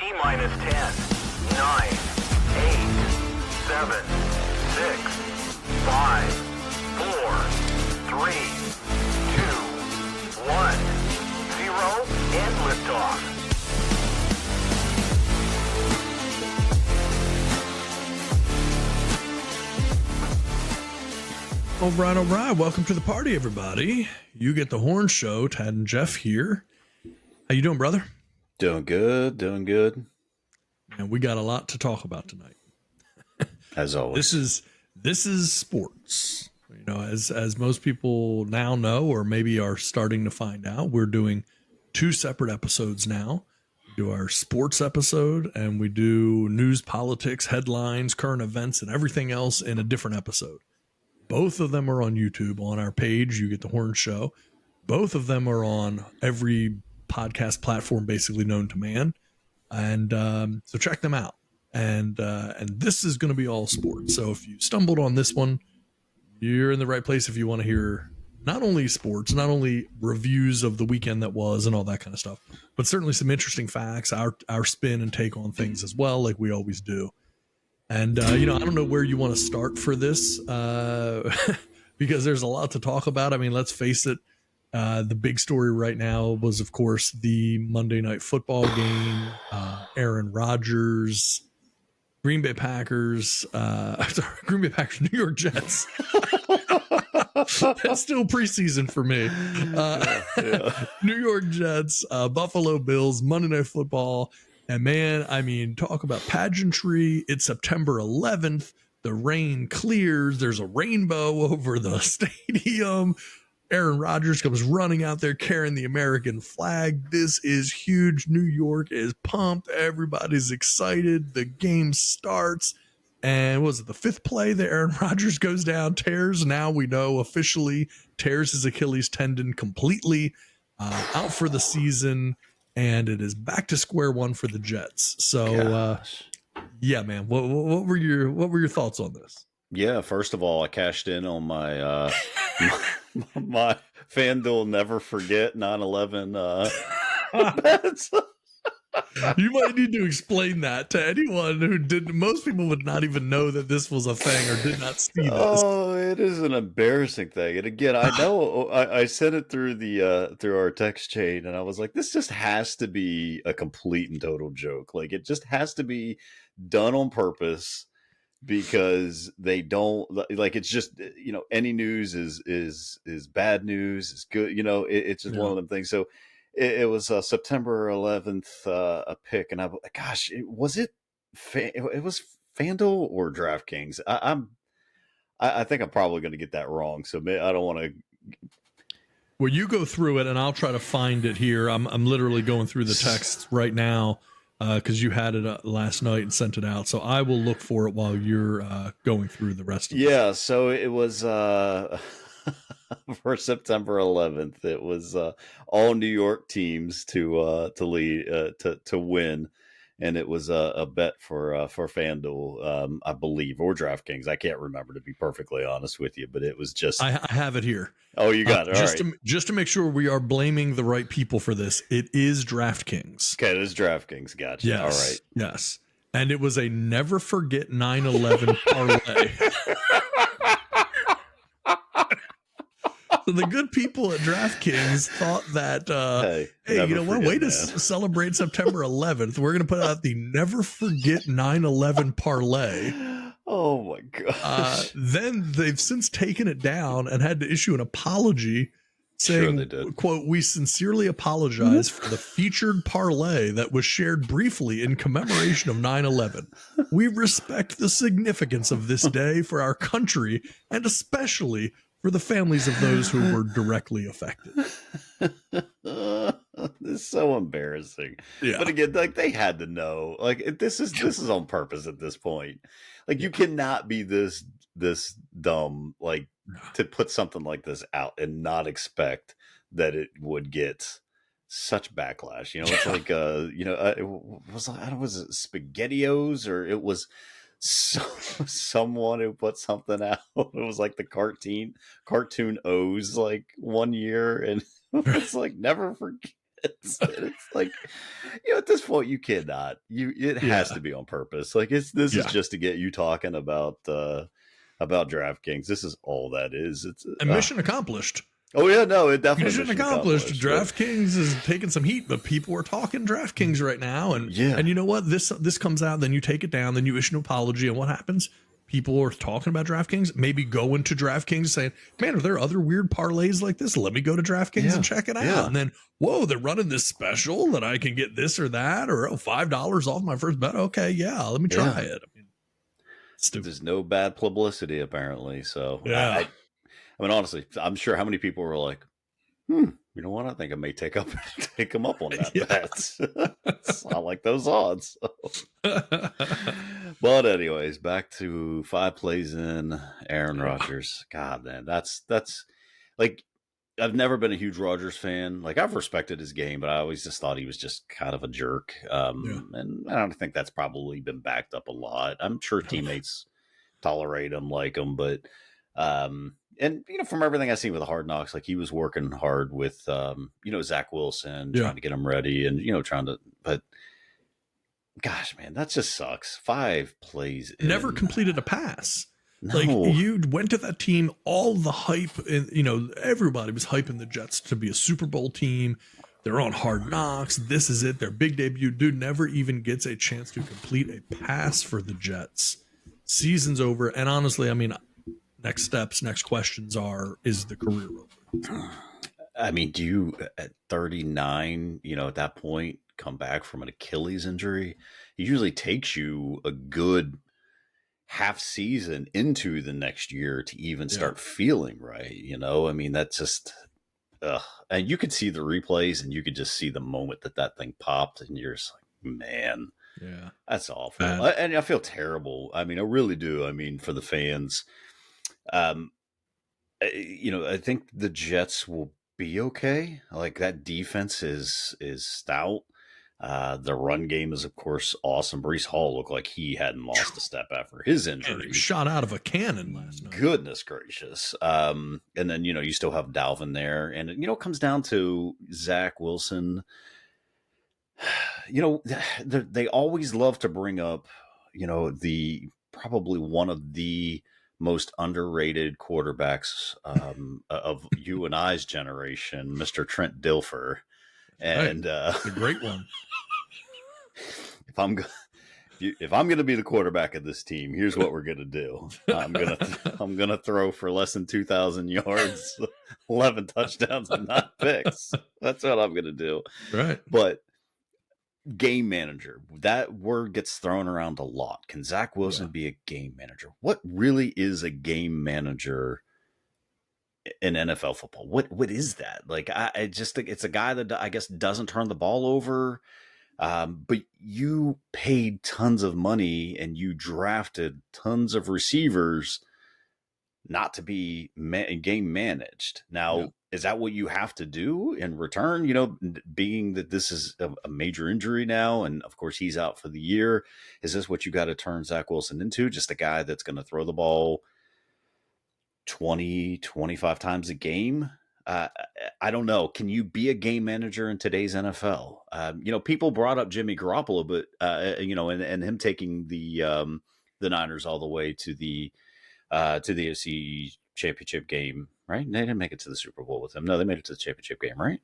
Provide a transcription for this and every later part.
T-minus 10, 9, 8, 7, 6, 5, 4, 3, 2, 1, 0, and liftoff. All right. Welcome to the party, everybody. You get the Horn Show. Tad and Jeff here. How you doing, brother? Doing good. And we got a lot to talk about tonight. As always. This is sports. You know, as most people now know, or maybe are starting to find out, we're doing two separate episodes now. We do our sports episode, and we do news, politics, headlines, current events, and everything else in a different episode. Both of them are on YouTube on our page. You get the Horn Show. Both of them are on every podcast platform basically known to man. And so check them out. And this is going to be all sports. So if you stumbled on this one, you're in the right place if you want to hear not only sports, not only reviews of the weekend that was and all that kind of stuff, but certainly some interesting facts, our spin and take on things as well, like we always do. And, I don't know where you want to start for this because there's a lot to talk about. I mean, let's face it. The big story right now was, of course, the Monday Night Football game, Aaron Rodgers, Green Bay Packers, New York Jets. That's still preseason for me. New York Jets, Buffalo Bills, Monday Night Football. And man, I mean, talk about pageantry. It's September 11th. The rain clears. There's a rainbow over the stadium. Aaron Rodgers comes running out there carrying the American flag. This is huge. New York is pumped. Everybody's excited. The game starts. And was it the fifth play that Aaron Rodgers goes down, tears? Now we know officially tears his Achilles tendon completely, out for the season. And it is back to square one for the Jets. So, yeah, man, what were your thoughts on this? Yeah, first of all, I cashed in on my my FanDuel never forget 9/11 bets. You might need to explain that to anyone who didn't. Most people would not even know that this was a thing or did not see this. Oh, it is an embarrassing thing. And again, I know I sent it through through our text chain, and I was like, this just has to be a complete and total joke. Like, it just has to be done on purpose because they don't like. It's just, any news is bad news. Is good. It's just one of them things. So. It was September 11th, a pick, and it was FanDuel or DraftKings. I think I'm probably going to get that wrong, so I don't want to. Well, you go through it, and I'll try to find it here. I'm literally going through the text right now because you had it last night and sent it out. So I will look for it while you're going through the rest of it. Yeah, so it was. For September 11th, it was all New York teams to lead to win, and it was a bet for FanDuel, I believe, or DraftKings. I can't remember, to be perfectly honest with you, but it was just. I have it here. Oh, you got it. All right. Just to make sure we are blaming the right people for this, it is DraftKings. Okay, it is DraftKings. Gotcha. Yes. All right. Yes, and it was a never forget 9/11 parlay. So the good people at DraftKings thought that, hey, you know what? Way to celebrate September 11th. We're going to put out the Never Forget 9/11 parlay. Oh, my gosh. Then they've since taken it down and had to issue an apology saying, quote, "We sincerely apologize for the featured parlay that was shared briefly in commemoration of 9/11. We respect the significance of this day for our country and especially for the families of those who were directly affected." It's so embarrassing. Yeah. But again, like, they had to know. Like, this is on purpose at this point. Like, you cannot be this dumb, like, to put something like this out and not expect that it would get such backlash. It's like was it SpaghettiOs, or it was someone who put something out. It was like the cartoon O's, like, one year, and it's like, never forget. It's like, at this point, you cannot. It has to be on purpose. Like this is just to get you talking about DraftKings. This is all that is. It's And mission accomplished. Oh yeah, no, it definitely mission accomplished. DraftKings is taking some heat, but people are talking DraftKings right now, and you know what? This comes out, then you take it down, then you issue an apology, and what happens? People are talking about DraftKings, maybe going to DraftKings saying, man, are there other weird parlays like this? Let me go to DraftKings and check it out. And then, whoa, they're running this special that I can get this or that, or $5 off my first bet. Okay, let me try it. I mean, stupid. There's no bad publicity, apparently. So, I mean, honestly, I'm sure how many people were like, you know what? I think I may take them up on that bet. I like those odds. But anyways, back to 5 plays in Aaron Rodgers. God, man, that's like, I've never been a huge Rodgers fan. Like, I've respected his game, but I always just thought he was just kind of a jerk. And I don't think that's probably been backed up a lot. I'm sure teammates tolerate him, like him, but and from everything I've seen with the Hard Knocks, like he was working hard with Zach Wilson, trying to get him ready, and but gosh, man, that just sucks. 5 plays never completed a pass. No. Like, you went to that team, all the hype, and everybody was hyping the Jets to be a Super Bowl team. They're on Hard Knocks. This is it. Their big debut. Dude never even gets a chance to complete a pass for the Jets. Season's over. And honestly, I mean, next steps, next questions is the career over? I mean, do you at 39, at that point, come back from an Achilles injury? It usually takes you a good half season into the next year to even start feeling right. I mean, that's just, and you could see the replays and you could just see the moment that thing popped, and you're just like, man, that's awful. And I feel terrible. I mean, I really do. I mean, for the fans. I think the Jets will be okay. Like, that defense is stout. The run game is, of course, awesome. Breece Hall looked like he hadn't lost a step after his injury. Shot out of a cannon last night. Goodness gracious. And then, you still have Dalvin there. And, it comes down to Zach Wilson. They always love to bring up, the probably one of the most underrated quarterbacks of you and I's generation, Mr. Trent Dilfer. And a great one. If I'm going to be the quarterback of this team, here's what we're going to do. I'm going to throw for less than 2,000 yards, 11 touchdowns, and 9 picks. That's what I'm going to do. Right. But game manager, that word gets thrown around a lot. Can Zach Wilson be a game manager? What really is a game manager in NFL football? What is that? Like, I just think it's a guy that I guess doesn't turn the ball over. But you paid tons of money and you drafted tons of receivers not to be game managed. Now, is that what you have to do in return? Being that this is a major injury now, and of course he's out for the year. Is this what you got to turn Zach Wilson into? Just a guy that's going to throw the ball 20, 25 times a game? I don't know. Can you be a game manager in today's NFL? People brought up Jimmy Garoppolo, but and him taking the Niners all the way to the AFC Championship game, right? They didn't make it to the Super Bowl with him. No, they made it to the championship game, right?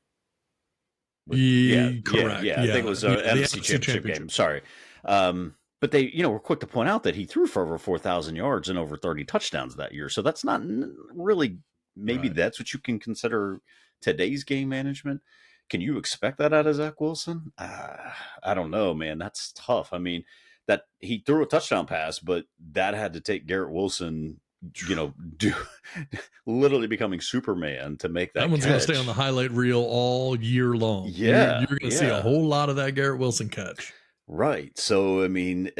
Correct. Yeah. I think it was an NFC championship game. Sorry. But they, were quick to point out that he threw for over 4,000 yards and over 30 touchdowns that year. So that's not really, maybe that's what you can consider today's game management. Can you expect that out of Zach Wilson? I don't know, man. That's tough. I mean, that he threw a touchdown pass, but that had to take Garrett Wilson, literally becoming Superman to make that. That one's going to stay on the highlight reel all year long. Yeah. You're going to see a whole lot of that Garrett Wilson catch. Right. So, I mean,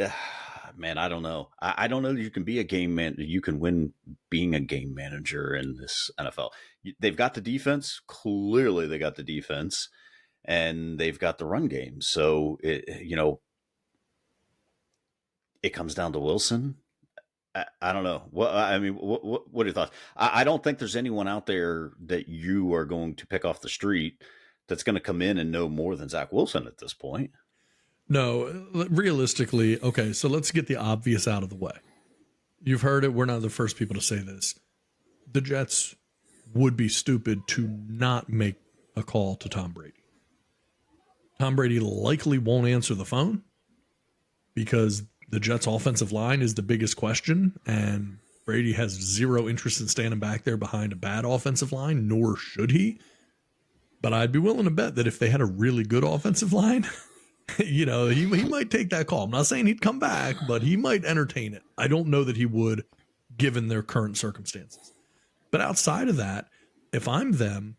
man, I don't know. I don't know that you can be a game man. You can win being a game manager in this NFL. They've got the defense. Clearly they got the defense, and they've got the run game. So, it comes down to Wilson. I don't know. What are your thoughts? I don't think there's anyone out there that you are going to pick off the street that's going to come in and know more than Zach Wilson at this point. No, realistically, okay, so let's get the obvious out of the way. You've heard it. We're not the first people to say this. The Jets would be stupid to not make a call to Tom Brady. Tom Brady likely won't answer the phone because the Jets' offensive line is the biggest question, and Brady has zero interest in standing back there behind a bad offensive line, nor should he. But I'd be willing to bet that if they had a really good offensive line, he might take that call. I'm not saying he'd come back, but he might entertain it. I don't know that he would, given their current circumstances. But outside of that, if I'm them,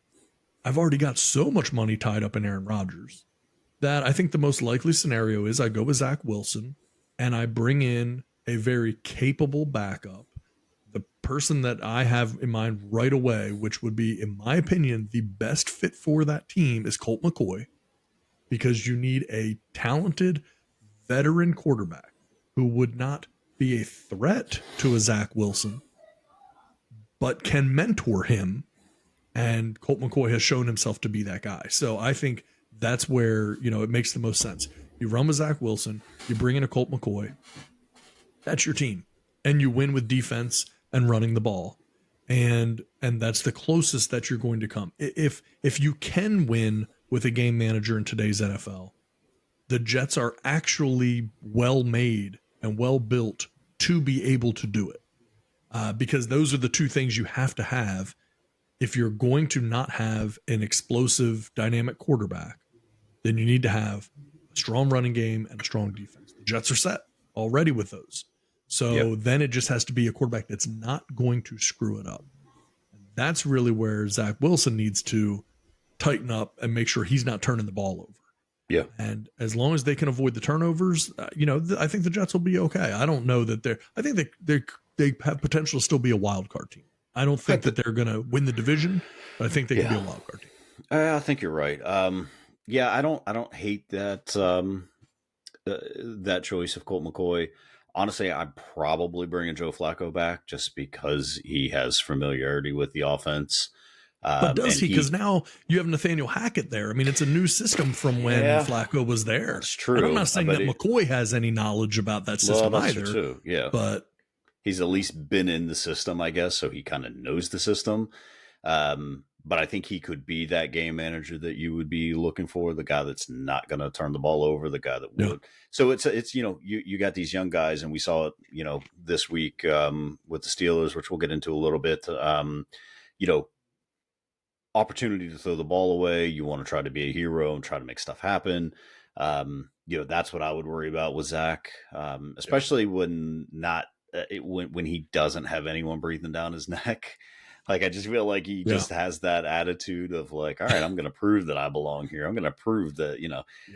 I've already got so much money tied up in Aaron Rodgers that I think the most likely scenario is I go with Zach Wilson and I bring in a very capable backup. The person that I have in mind right away, which would be, in my opinion, the best fit for that team, is Colt McCoy, because you need a talented veteran quarterback who would not be a threat to a Zach Wilson, but can mentor him. And Colt McCoy has shown himself to be that guy. So I think that's where, it makes the most sense. You run with Zach Wilson, you bring in a Colt McCoy, that's your team. And you win with defense and running the ball. And that's the closest that you're going to come. If you can win with a game manager in today's NFL, the Jets are actually well made and well built to be able to do it. Because those are the two things you have to have if you're going to not have an explosive, dynamic quarterback. Then you need to have a strong running game and a strong defense. The Jets are set already with those. So Then it just has to be a quarterback that's not going to screw it up. And that's really where Zach Wilson needs to tighten up and make sure he's not turning the ball over. Yeah. And as long as they can avoid the turnovers, I think the Jets will be okay. I don't know that I think they have potential to still be a wild card team. I don't think that they're going to win the division, but I think they can be a wild card team. I think you're right. I don't hate that that choice of Colt McCoy. Honestly, I'd probably bring a Joe Flacco back just because he has familiarity with the offense. But does he? Because now you have Nathaniel Hackett there. I mean, it's a new system from when Flacco was there. That's true. And I'm not saying that McCoy has any knowledge about that system either. True. Yeah, but he's at least been in the system, I guess, so he kind of knows the system. But I think he could be that game manager that you would be looking for, the guy that's not going to turn the ball over, the guy that would. So it's you got these young guys, and we saw it, this week with the Steelers, which we'll get into a little bit. Opportunity to throw the ball away. You want to try to be a hero and try to make stuff happen. That's what I would worry about with Zach, especially when he doesn't have anyone breathing down his neck. Like, I just feel like he just has that attitude of like, all right, I'm going to prove that I belong here. I'm going to prove that,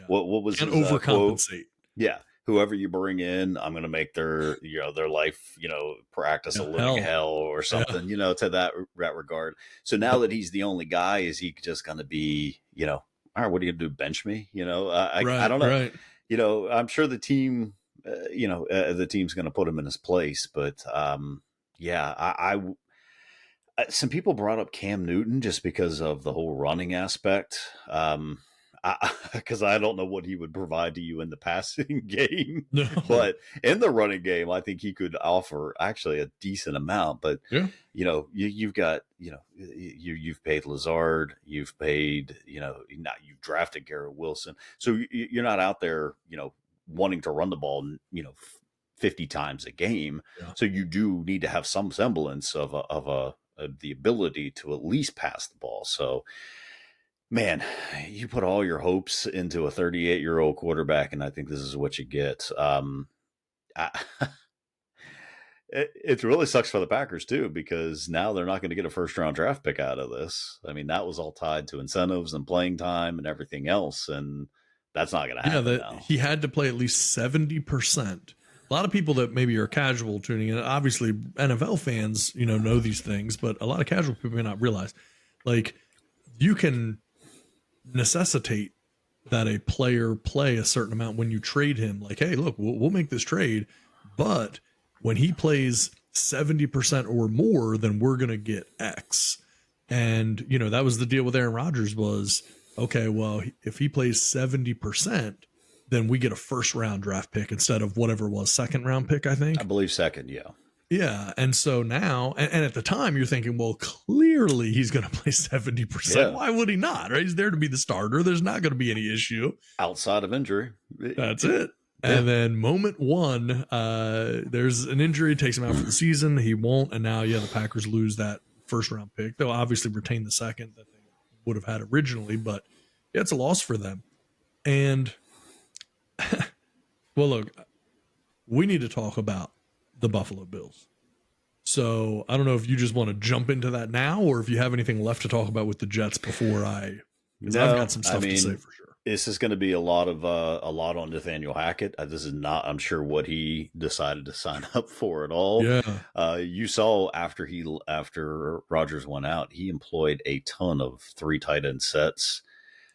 what was his overcompensate. Quote? Yeah. Whoever you bring in, I'm going to make their life, practice a living hell or something, to that regard. So now that he's the only guy, is he just going to be, all right, what are you going to do? Bench me? I don't know. Right. I'm sure the team, the team's going to put him in his place, but some people brought up Cam Newton just because of the whole running aspect. Because I don't know what he would provide to you in the passing game, but in the running game, I think he could offer actually a decent amount. But you've got you've paid Lazard, you've paid you've drafted Garrett Wilson, so you're not out there wanting to run the ball 50 times a game. So you do need to have some semblance of the ability to at least pass the ball. So, man, you put all your hopes into a 38-year-old quarterback, and I think this is what you get. It really sucks for the Packers too, because now they're not going to get a first-round draft pick out of this. I mean, that was all tied to incentives and playing time and everything else, and that's not going to happen now. He had to play at least 70%. A lot of people that maybe are casual tuning in, obviously NFL fans, know these things, but a lot of casual people may not realize, like, you can necessitate that a player play a certain amount when you trade him. Like, hey, look, we'll make this trade, but when he plays 70% or more, then we're going to get X. And, that was the deal with Aaron Rodgers was, okay, well, if he plays 70%, then we get a first round draft pick instead of whatever it was, second round pick, I I think. believe second, yeah. Yeah. And so now, and at the time, you're thinking, well, clearly he's going to play 70%. Yeah. Why would he not? Right? He's there to be the starter. There's not going to be any issue. Outside of injury. That's it. Yeah. And then moment one, there's an injury, takes him out for the season. He won't. And now, the Packers lose that first round pick. They'll obviously retain the second that they would have had originally, but it's a loss for them. And well, look, we need to talk about the Buffalo Bills. So I don't know if you just want to jump into that now, or if you have anything left to talk about with the Jets before because I've got some stuff to say for sure. This is going to be a lot on Nathaniel Hackett. This is not, I'm sure, what he decided to sign up for at all. Yeah. You saw after Rodgers went out, he employed a ton of 3 tight end sets.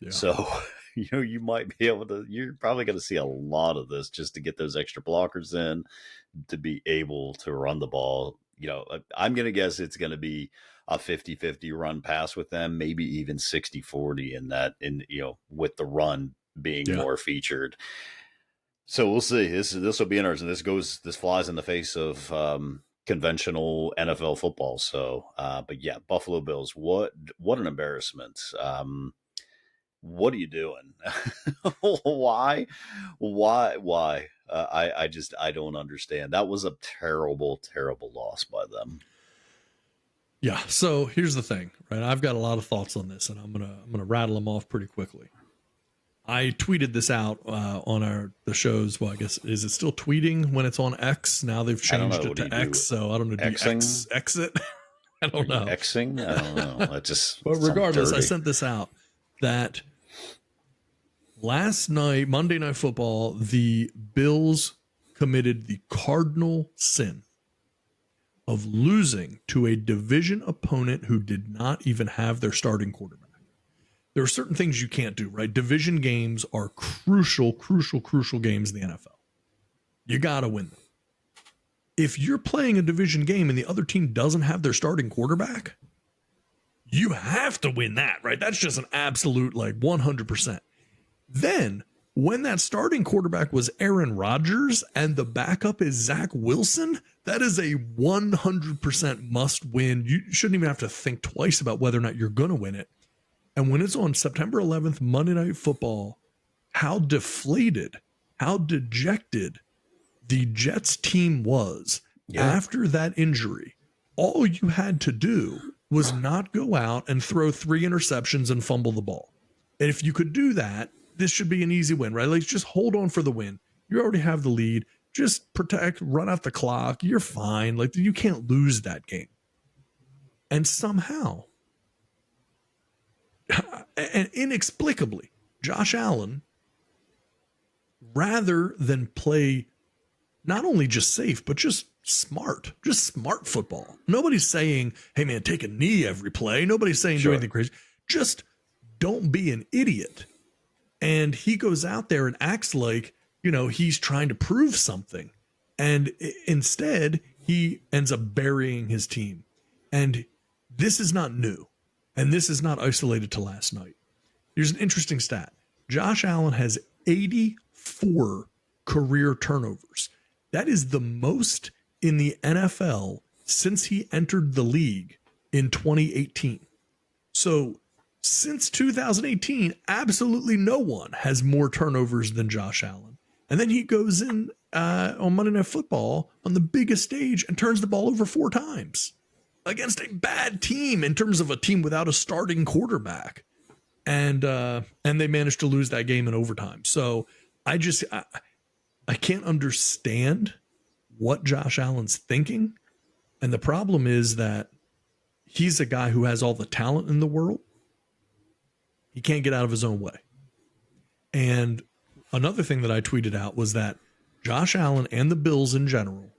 Yeah. So, you might be able to, you're probably going to see a lot of this just to get those extra blockers in to be able to run the ball. I'm going to guess it's going to be a 50-50 run pass with them, maybe even 60-40 with the run being more featured. So we'll see. This will be interesting. This flies in the face of conventional NFL football. So, but yeah, Buffalo Bills, what an embarrassment. What are you doing? Why? I don't understand. That was a terrible, terrible loss by them. Yeah. So here's the thing, right? I've got a lot of thoughts on this, and I'm gonna rattle them off pretty quickly. I tweeted this out on the shows. Well, I guess, is it still tweeting when it's on X? Now they've changed it to X, so I don't know. Do you exit? I don't know. Xing? I don't know. That just. But regardless, I sent this out that last night, Monday Night Football, the Bills committed the cardinal sin of losing to a division opponent who did not even have their starting quarterback. There are certain things you can't do, right? Division games are crucial games in the NFL. You got to win them. If you're playing a division game and the other team doesn't have their starting quarterback, you have to win that, right? That's just an absolute 100%. Then, when that starting quarterback was Aaron Rodgers and the backup is Zach Wilson, that is a 100% must win. You shouldn't even have to think twice about whether or not you're going to win it. And when it's on September 11th, Monday Night Football, how deflated, how dejected the Jets team was after that injury. All you had to do was not go out and throw 3 interceptions and fumble the ball. And if you could do that, this should be an easy win, right? Just hold on for the win. You already have the lead. Just protect, run out the clock. You're fine. You can't lose that game. And somehow, and inexplicably, Josh Allen, rather than play not only just safe, but just smart football. Nobody's saying, hey man, take a knee every play. Nobody's saying do anything crazy. Just don't be an idiot. And he goes out there and acts like, he's trying to prove something. And instead, he ends up burying his team. And this is not new. And this is not isolated to last night. Here's an interesting stat. Josh Allen has 84 career turnovers. That is the most in the NFL since he entered the league in 2018. So since 2018, absolutely no one has more turnovers than Josh Allen. And then he goes in on Monday Night Football on the biggest stage and turns the ball over 4 times against a bad team in terms of a team without a starting quarterback. And they managed to lose that game in overtime. So I can't understand what Josh Allen's thinking. And the problem is that he's a guy who has all the talent in the world. He can't get out of his own way. And another thing that I tweeted out was that Josh Allen and the Bills in general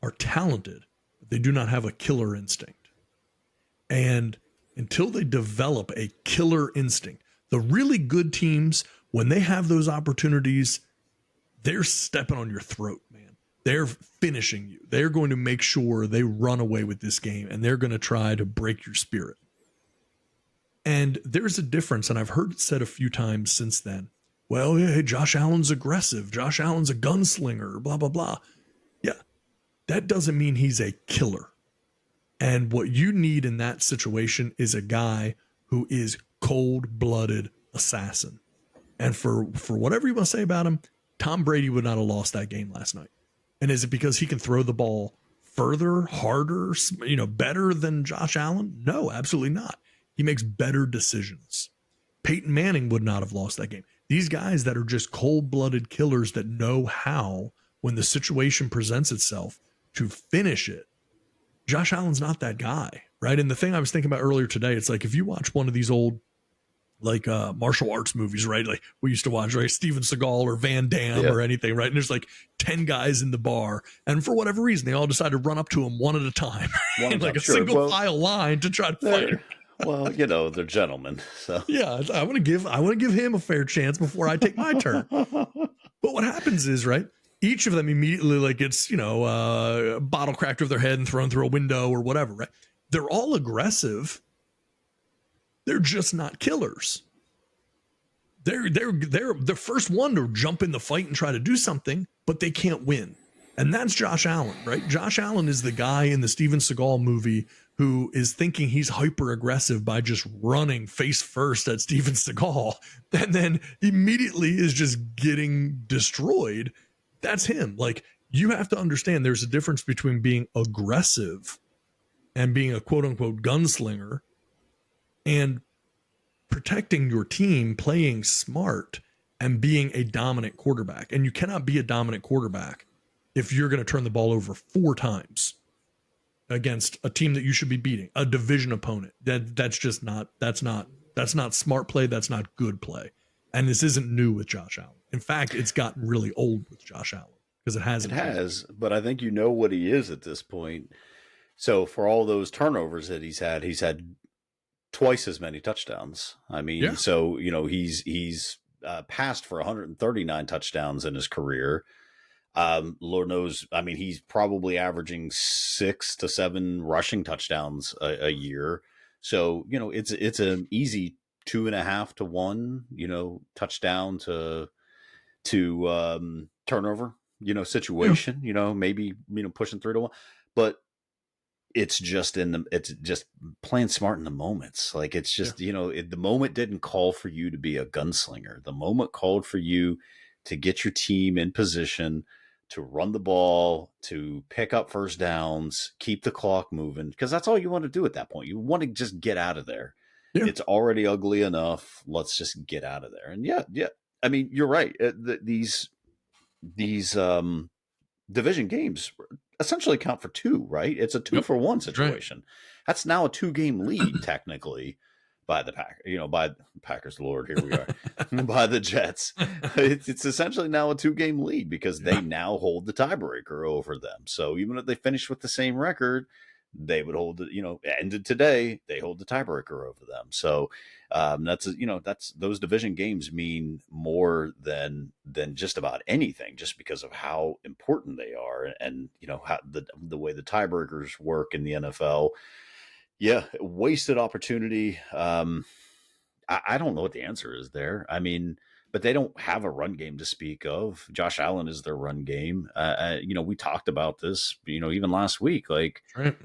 are talented, but they do not have a killer instinct. And until they develop a killer instinct, the really good teams, when they have those opportunities, they're stepping on your throat, man. They're finishing you. They're going to make sure they run away with this game, and they're going to try to break your spirit. And there's a difference, and I've heard it said a few times since then. Well, yeah, hey, Josh Allen's aggressive. Josh Allen's a gunslinger, blah, blah, blah. Yeah, that doesn't mean he's a killer. And what you need in that situation is a guy who is cold-blooded assassin. And for whatever you want to say about him, Tom Brady would not have lost that game last night. And is it because he can throw the ball further, harder, better than Josh Allen? No, absolutely not. He makes better decisions. Peyton Manning would not have lost that game. These guys that are just cold-blooded killers that know how, when the situation presents itself, to finish it. Josh Allen's not that guy, right? And the thing I was thinking about earlier today, it's like if you watch one of these old martial arts movies, right? Like we used to watch, right? Steven Seagal or Van Damme or anything, right? And there's like 10 guys in the bar. And for whatever reason, they all decide to run up to him one at a time in like a single file line to try to fight him. Well, they're gentlemen. So yeah, I want to give him a fair chance before I take my turn. But what happens is, right? Each of them immediately like gets, bottle cracked over their head and thrown through a window or whatever, right? They're all aggressive. They're just not killers. They're the first one to jump in the fight and try to do something, but they can't win. And that's Josh Allen, right? Josh Allen is the guy in the Steven Seagal movie who is thinking he's hyper aggressive by just running face first at Steven Seagal and then immediately is just getting destroyed. That's him. Like, you have to understand there's a difference between being aggressive and being a quote unquote gunslinger and protecting your team, playing smart, and being a dominant quarterback. And you cannot be a dominant quarterback if you're going to turn the ball over 4 times against a team that you should be beating, a division opponent. That's not smart play. That's not good play. And this isn't new with Josh Allen. In fact, it's gotten really old with Josh Allen because it hasn't. It has, but I think you know what he is at this point. So for all those turnovers that he's had twice as many touchdowns. I mean, so, he's passed for 139 touchdowns in his career. Lord knows, I mean, he's probably averaging 6 to 7 rushing touchdowns a year. So, it's an easy 2.5 to 1, touchdown to turnover, situation, maybe, pushing 3 to 1, but it's just playing smart in the moments. Like, it's just, the moment didn't call for you to be a gunslinger. The moment called for you to get your team in position, to run the ball, to pick up first downs, keep the clock moving, because that's all you want to do at that point. You want to just get out of there. Yeah. It's already ugly enough. Let's just get out of there. And yeah. I mean, you're right. These division games essentially count for 2, right? It's a 2-for-1 situation. Right. That's now a 2-game lead, technically, by the by Packers. Lord, here we are. By the Jets. It's essentially now a 2-game lead because they now hold the tiebreaker over them. So even if they finish with the same record, they would hold the, ended today, they hold the tiebreaker over them. So that's those division games mean more than just about anything, just because of how important they are and how the way the tiebreakers work in the NFL. Yeah, wasted opportunity. I don't know what the answer is there. I mean, but they don't have a run game to speak of. Josh Allen is their run game. We talked about this, even last week. Like, right.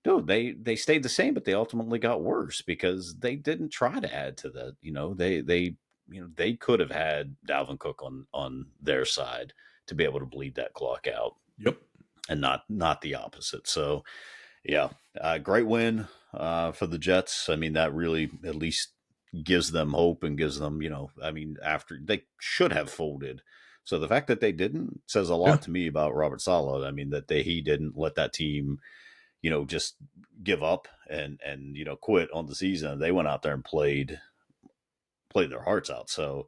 Dude, they stayed the same, but they ultimately got worse because they didn't try to add to that. They could have had Dalvin Cook on their side to be able to bleed that clock out. Yep, and not the opposite. So, yeah, great win for the Jets. I mean, that really at least gives them hope and gives them, after they should have folded. So the fact that they didn't says a lot to me about Robert Saleh. I mean, that he didn't let that team, just give up and quit on the season. They went out there and played their hearts out. So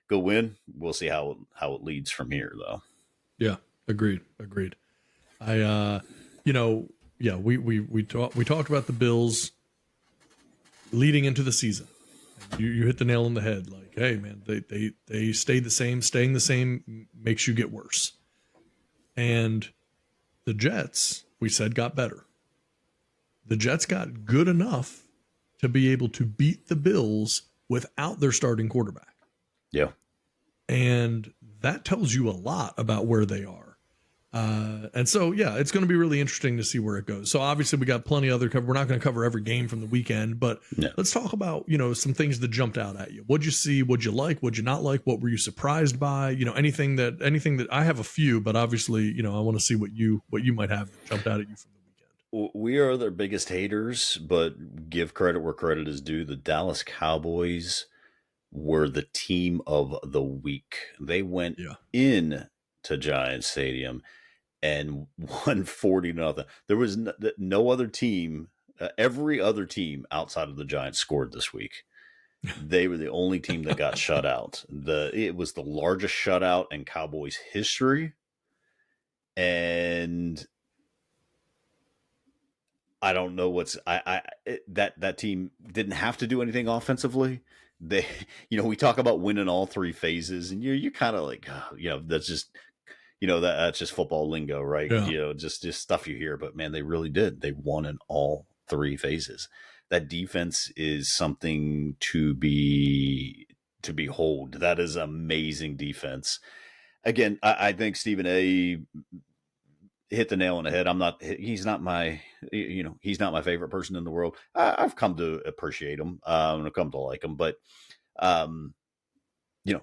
go win. We'll see how it leads from here, though. Yeah, agreed. I we talked about the Bills leading into the season. You hit the nail on the head. Like, hey man, they stayed the same. Staying the same makes you get worse. And the Jets, we said, got better. The Jets got good enough to be able to beat the Bills without their starting quarterback. Yeah. And that tells you a lot about where they are. And so, yeah, it's going to be really interesting to see where it goes. So obviously we got plenty of other cover. We're not going to cover every game from the weekend, but let's talk about, some things that jumped out at you. What'd you see? What'd you like? What'd you not like? What were you surprised by? Anything that I have a few, but obviously, I want to see what you might have that jumped out at you from the weekend. We are their biggest haters, but give credit where credit is due. The Dallas Cowboys were the team of the week. They went in to Giants Stadium and won 40-0. There was no other team. Every other team outside of the Giants scored this week. They were the only team that got shut out. It was the largest shutout in Cowboys history. And I don't know that team didn't have to do anything offensively. They, we talk about winning all three phases, and you're kind of like, that's just, that's just football lingo, right? Yeah. Just stuff you hear, but man, they really did. They won in all three phases. That defense is something to behold. That is amazing defense. Again, I think Stephen A. hit the nail on the head. He's not my favorite person in the world. I've come to appreciate him. I've come to like him, but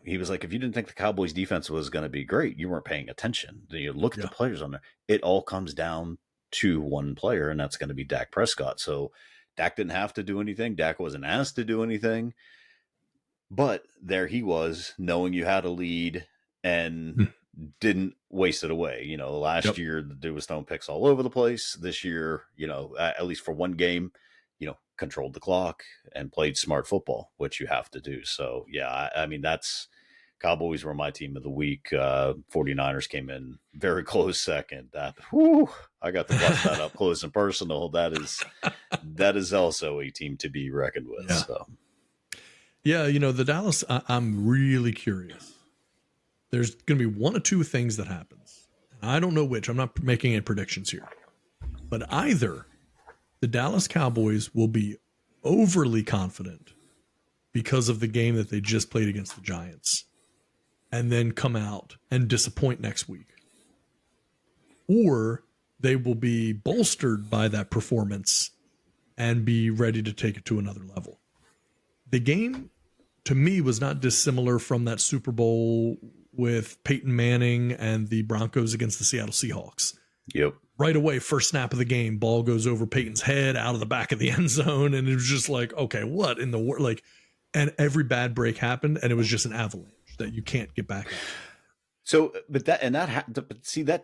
he was like, if you didn't think the Cowboys defense was going to be great, you weren't paying attention. You look at the players on there. It all comes down to one player, and that's going to be Dak Prescott. So Dak didn't have to do anything. Dak wasn't asked to do anything, but there he was, knowing you had a lead and didn't waste it away. Last year the dude was throwing picks all over the place. This year, at least for one game, controlled the clock and played smart football, which you have to do. So yeah, I mean, that's Cowboys were my team of the week. 49ers came in very close second. I got to watch that up close and personal. That is also a team to be reckoned with. Yeah. So yeah, the Dallas, I'm really curious. There's going to be one of two things that happens. I don't know which. I'm not making any predictions here. But either the Dallas Cowboys will be overly confident because of the game that they just played against the Giants and then come out and disappoint next week. Or they will be bolstered by that performance and be ready to take it to another level. The game, to me, was not dissimilar from that Super Bowl with Peyton Manning and the Broncos against the Seattle Seahawks. Yep. Right away, first snap of the game, ball goes over Peyton's head out of the back of the end zone. And it was just like, okay, what in the world? Like, and every bad break happened, and it was just an avalanche that you can't get back. So, but the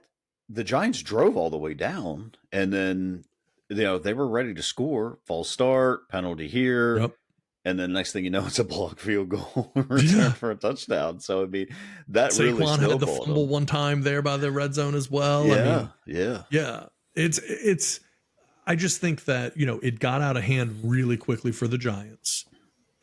Giants drove all the way down, and then, they were ready to score, false start, penalty here. Yep. And then next thing you know, it's a blocked field goal return for a touchdown. So, I mean, that really snowballed. Saquon had the fumble one time there by the red zone as well. Yeah. It's. I just think that, it got out of hand really quickly for the Giants.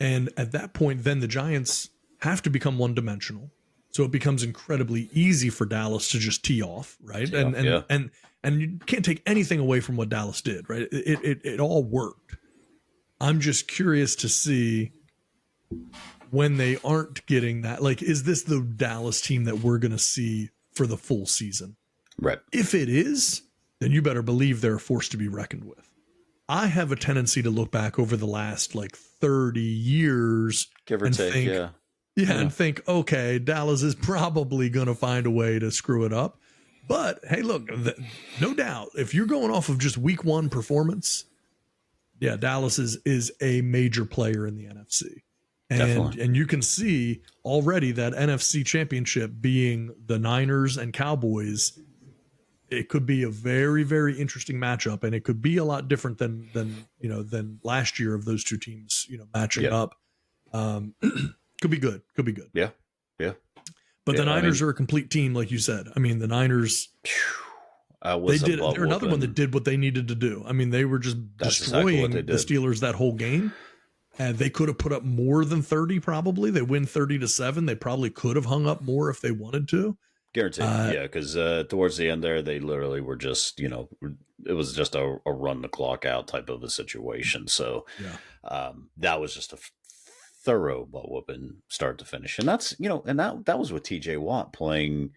And at that point, then the Giants have to become one-dimensional. So it becomes incredibly easy for Dallas to just tee off, right? And you can't take anything away from what Dallas did, right? It all worked. I'm just curious to see when they aren't getting that. Like, is this the Dallas team that we're going to see for the full season? Right. If it is, then you better believe they're a force to be reckoned with. I have a tendency to look back over the last 30 years, give or take, think, and think, okay, Dallas is probably going to find a way to screw it up. But hey, look, no doubt, if you're going off of just week one performance, yeah, Dallas is a major player in the NFC. And you can see already that NFC championship being the Niners and Cowboys, it could be a very, very interesting matchup, and it could be a lot different than last year of those two teams, matching up. Could be good. Yeah. But the Niners are a complete team, like you said. I mean, the Niners, they're another one that did what they needed to do. I mean, they were just destroying the Steelers that whole game. And they could have put up more than 30, probably. They win 30-7. They probably could have hung up more if they wanted to. Guaranteed. Because towards the end there, they literally were just, just a run the clock out type of a situation. So Yeah. that was just a thorough butt whooping start to finish. And that's, and that was with TJ Watt playing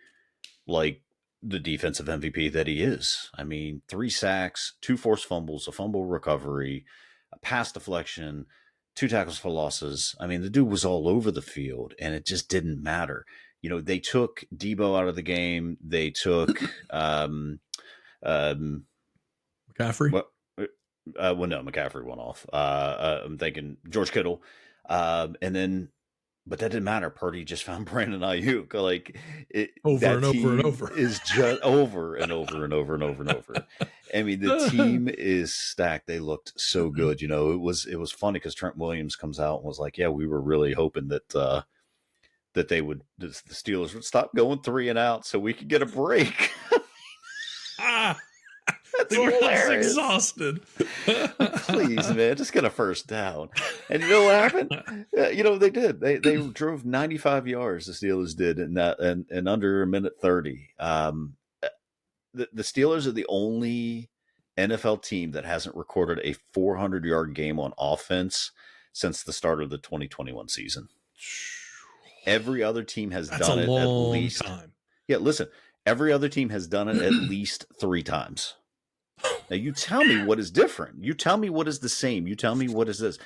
like the defensive MVP that he is. I mean, 3 sacks, 2 forced fumbles, a fumble recovery, a pass deflection, 2 tackles for losses. I mean, the dude was all over the field, and it just didn't matter. They took Debo out of the game. They took McCaffrey. well, no, McCaffrey went off. I'm thinking George Kittle, and then, but that didn't matter. Purdy just found Brandon Ayuk. Like Over and over and over. Is just over and over and over and over and over. I mean, the team is stacked. They looked so good. It was funny because Trent Williams comes out and was like, "Yeah, we were really hoping that the Steelers would stop going 3 and out so we could get a break." That's hilarious. Exhausted. Please, man, just get a first down. And you know what happened? They did. They drove 95 yards. The Steelers did in under a minute 30. The Steelers are the only NFL team that hasn't recorded a 400-yard game on offense since the start of the 2021 season. Every other team has done it at least. Time. Yeah, listen. Every other team has done it at least 3 times. Now you tell me what is different. You tell me what is the same. You tell me what is this.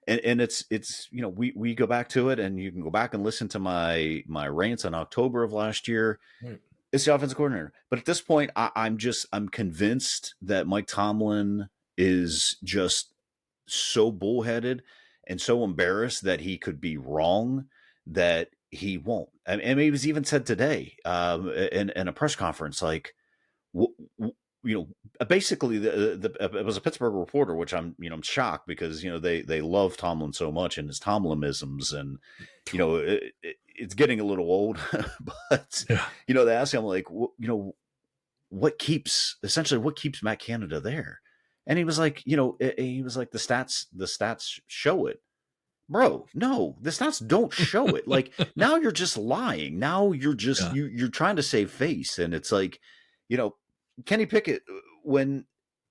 And it's we go back to it, and you can go back and listen to my rants in October of last year. Right. It's the offensive coordinator. But at this point, I'm convinced that Mike Tomlin is just so bullheaded and so embarrassed that he could be wrong that he won't. And it was even said today in a press conference, like, basically it was a Pittsburgh reporter, which I'm shocked because, they love Tomlin so much and his Tomlinisms, and, it's getting a little old, but, they asked him, like, what keeps Matt Canada there? And he was like, the stats show it. Bro, no, the stats don't show it. Like, now you're just lying. Now you're just, you're trying to save face. And it's like, Kenny Pickett, when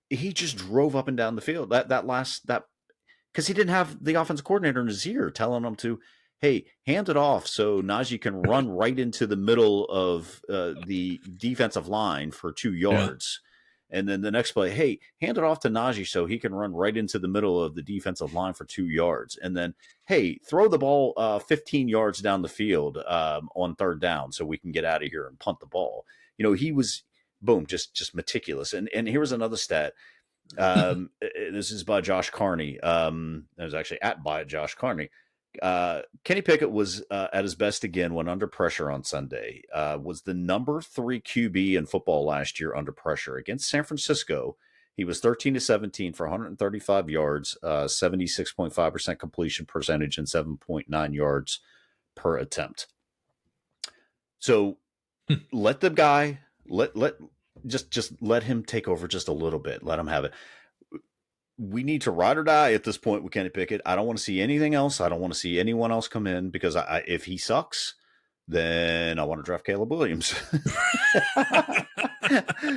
he just drove up and down the field, because he didn't have the offensive coordinator in his ear telling him to, hey, hand it off so Najee can run right into the middle of the defensive line for 2 yards. And then the next play, hey, hand it off to Najee so he can run right into the middle of the defensive line for 2 yards. And then, hey, throw the ball 15 yards down the field on 3rd down so we can get out of here and punt the ball. He was, boom, just meticulous. And here was another stat. This is by Josh Carney. It was actually by Josh Carney. Kenny Pickett was at his best again when under pressure on Sunday. Was the number 3 QB in football last year under pressure against San Francisco. He was 13-17 for 135 yards, 76.5% completion percentage, and 7.9 yards per attempt. So let the guy just let him take over just a little bit. Let him have it. We need to ride or die at this point with Kenny Pickett. I don't want to see anything else. I don't want to see anyone else come in because if he sucks, then I want to draft Caleb Williams.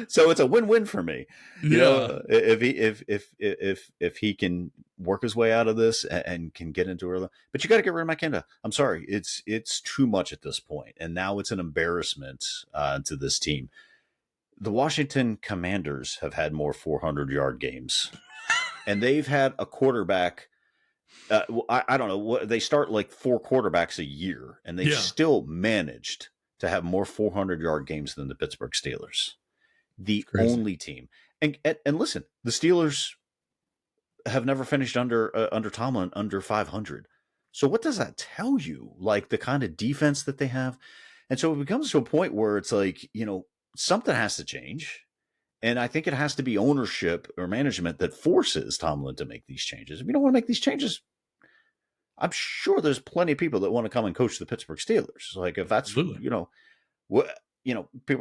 So it's a win-win for me. If he can work his way out of this and can get into it, but you got to get rid of McKenna. I'm sorry, it's too much at this point, and now it's an embarrassment to this team. The Washington Commanders have had more 400-yard games. And they've had a quarterback. I don't know. They start like 4 quarterbacks a year, and they still managed to have more 400-yard games than the Pittsburgh Steelers. The only team. And listen, the Steelers have never finished under Tomlin under 500. So what does that tell you? Like the kind of defense that they have. And so it becomes to a point where it's like, something has to change. And I think it has to be ownership or management that forces Tomlin to make these changes. If you don't want to make these changes, I'm sure there's plenty of people that want to come and coach the Pittsburgh Steelers. Like if that's, people are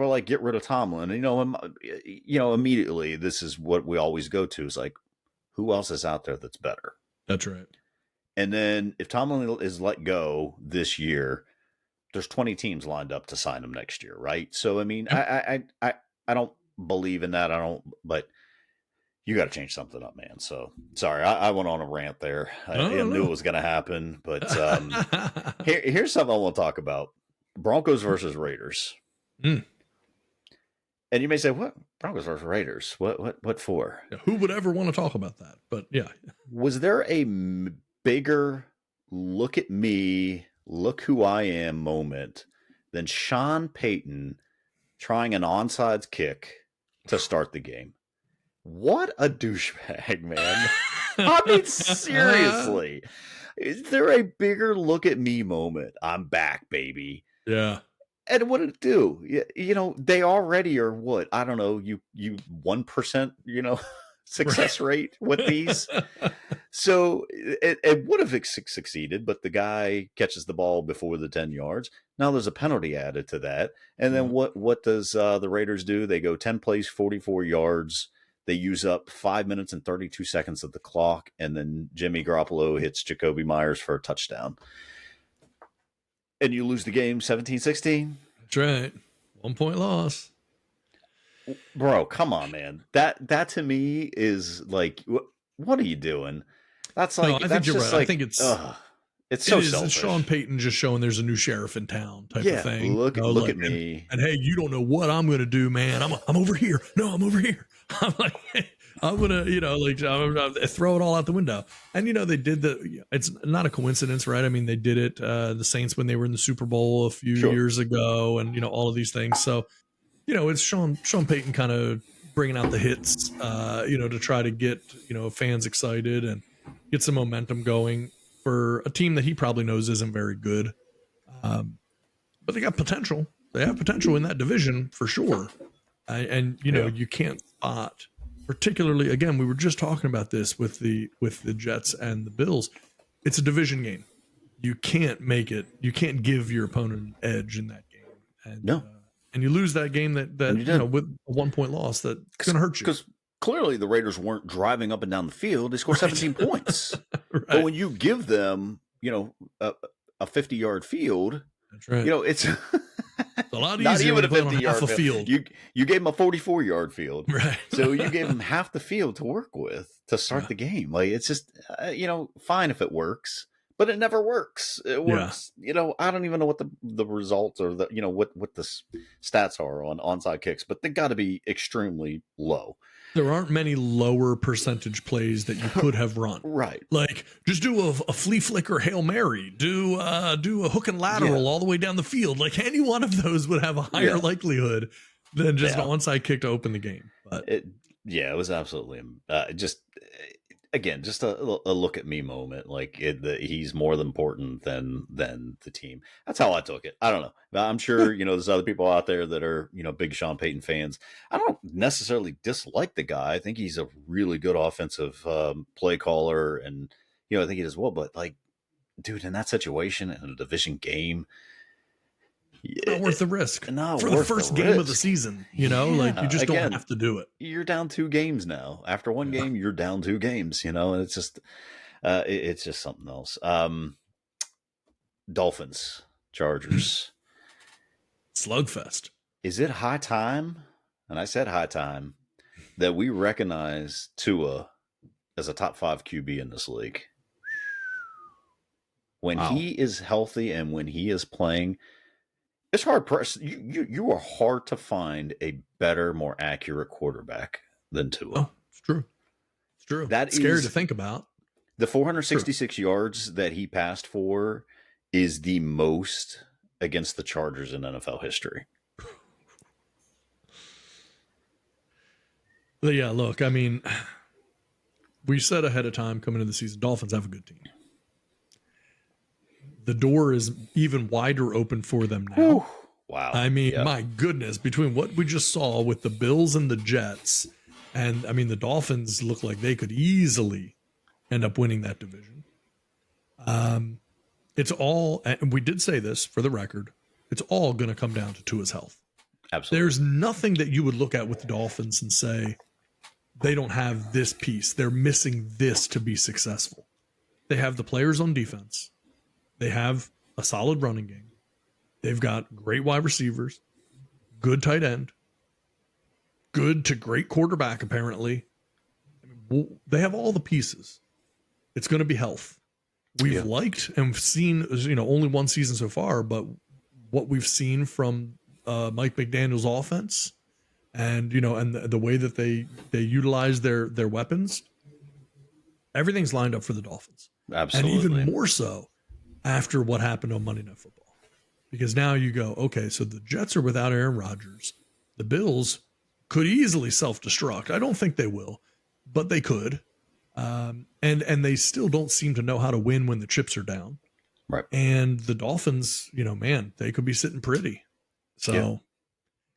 like, get rid of Tomlin. Immediately this is what we always go to is like, who else is out there that's better? That's right. And then if Tomlin is let go this year, there's 20 teams lined up to sign him next year, right? So I mean, I don't believe in that. But you got to change something up, man. So sorry, I went on a rant there. I knew it was going to happen, but here's something I want to talk about: Broncos versus Raiders. Mm. And you may say, "What Broncos versus Raiders? What for?" Yeah, who would ever want to talk about that? But yeah, was there a bigger "look at me, look who I am" moment than Sean Payton trying an onside kick to start the game? What a douchebag, man. I mean, seriously. Is there a bigger "look at me" moment? I'm back, baby. Yeah. And what did it do? You know, they already are what? I don't know, you 1%, success rate with these. So it would have succeeded, but the guy catches the ball before the 10 yards. Now there's a penalty added to that. And then what does the Raiders do? They go 10 plays, 44 yards. They use up 5 minutes and 32 seconds of the clock. And then Jimmy Garoppolo hits Jacoby Myers for a touchdown. And you lose the game 17-16. That's right. 1 point loss. Bro, come on, man. That to me is like, what are you doing? That's like, no, I think you're right. Like, I think it's so selfish. It's Sean Payton just showing there's a new sheriff in town type of thing. Look at me. And hey, you don't know what I'm going to do, man. I'm over here. No, I'm over here. I'm like, hey, I'm going to, I'm throw it all out the window. And, they did it's not a coincidence, right? I mean, they did it, the Saints when they were in the Super Bowl a few years ago and, all of these things. So, it's Sean Payton kind of bringing out the hits, to try to get, fans excited and get some momentum going for a team that he probably knows isn't very good. But they got potential. They have potential in that division for sure. You can't spot, particularly, again, we were just talking about this with the Jets and the Bills. It's a division game. You can't make it. You can't give your opponent an edge in that game. And, no. And you lose that game that with a 1 point loss, that's going to hurt you. Because clearly the Raiders weren't driving up and down the field. They scored 17 points. Right. But when you give them, a 50-yard field, that's right. It's a lot not easier even a 50-yard field. You gave them a 44-yard field. Right. So you gave them half the field to work with to start the game. Like, it's just, fine if it works. But it never works. It works. Yeah. I don't even know what the results or what the stats are on onside kicks, but they got to be extremely low. There aren't many lower percentage plays that you could have run. Right. Like, just do a flea flicker Hail Mary, do a hook and lateral all the way down the field. Like, any one of those would have a higher likelihood than just an onside kick to open the game. But it was absolutely again, just a look at me moment. Like, he's more important than the team. That's how I took it. I don't know. I'm sure, there's other people out there that are, big Sean Payton fans. I don't necessarily dislike the guy. I think he's a really good offensive play caller. And, I think he does well. But, like, dude, in that situation, in a division game, it's not worth the risk for the the first game of the season. You just don't have to do it. You're down 2 games now. After one game, you're down 2 games. And it's just, something else. Dolphins, Chargers, slugfest. Is it high time? And I said high time that we recognize Tua as a top 5 QB in this league. When he is healthy and when he is playing. It's hard pressed. You are hard to find a better, more accurate quarterback than Tua. Oh, it's true. It's true. That's scary to think about. The 466 yards that he passed for is the most against the Chargers in NFL history. Yeah, look, I mean, we said ahead of time coming into the season, Dolphins have a good team. The door is even wider open for them now. Whew. Wow. I mean, my goodness, between what we just saw with the Bills and the Jets, and I mean, the Dolphins look like they could easily end up winning that division. It's all, and we did say this for the record, it's all going to come down to Tua's health. Absolutely. There's nothing that you would look at with the Dolphins and say, they don't have this piece. They're missing this to be successful. They have the players on defense. They have a solid running game. They've got great wide receivers, good tight end, good to great quarterback, apparently. they have all the pieces. It's going to be health. We've liked and seen, only one season so far, but what we've seen from Mike McDaniel's offense, and and the way that they utilize their weapons, everything's lined up for the Dolphins. Absolutely. And even more so after what happened on Monday Night Football, because now you go, okay, so the Jets are without Aaron Rodgers. The Bills could easily self-destruct. I don't think they will, but they could. And they still don't seem to know how to win when the chips are down. Right. And the Dolphins, man, they could be sitting pretty. So,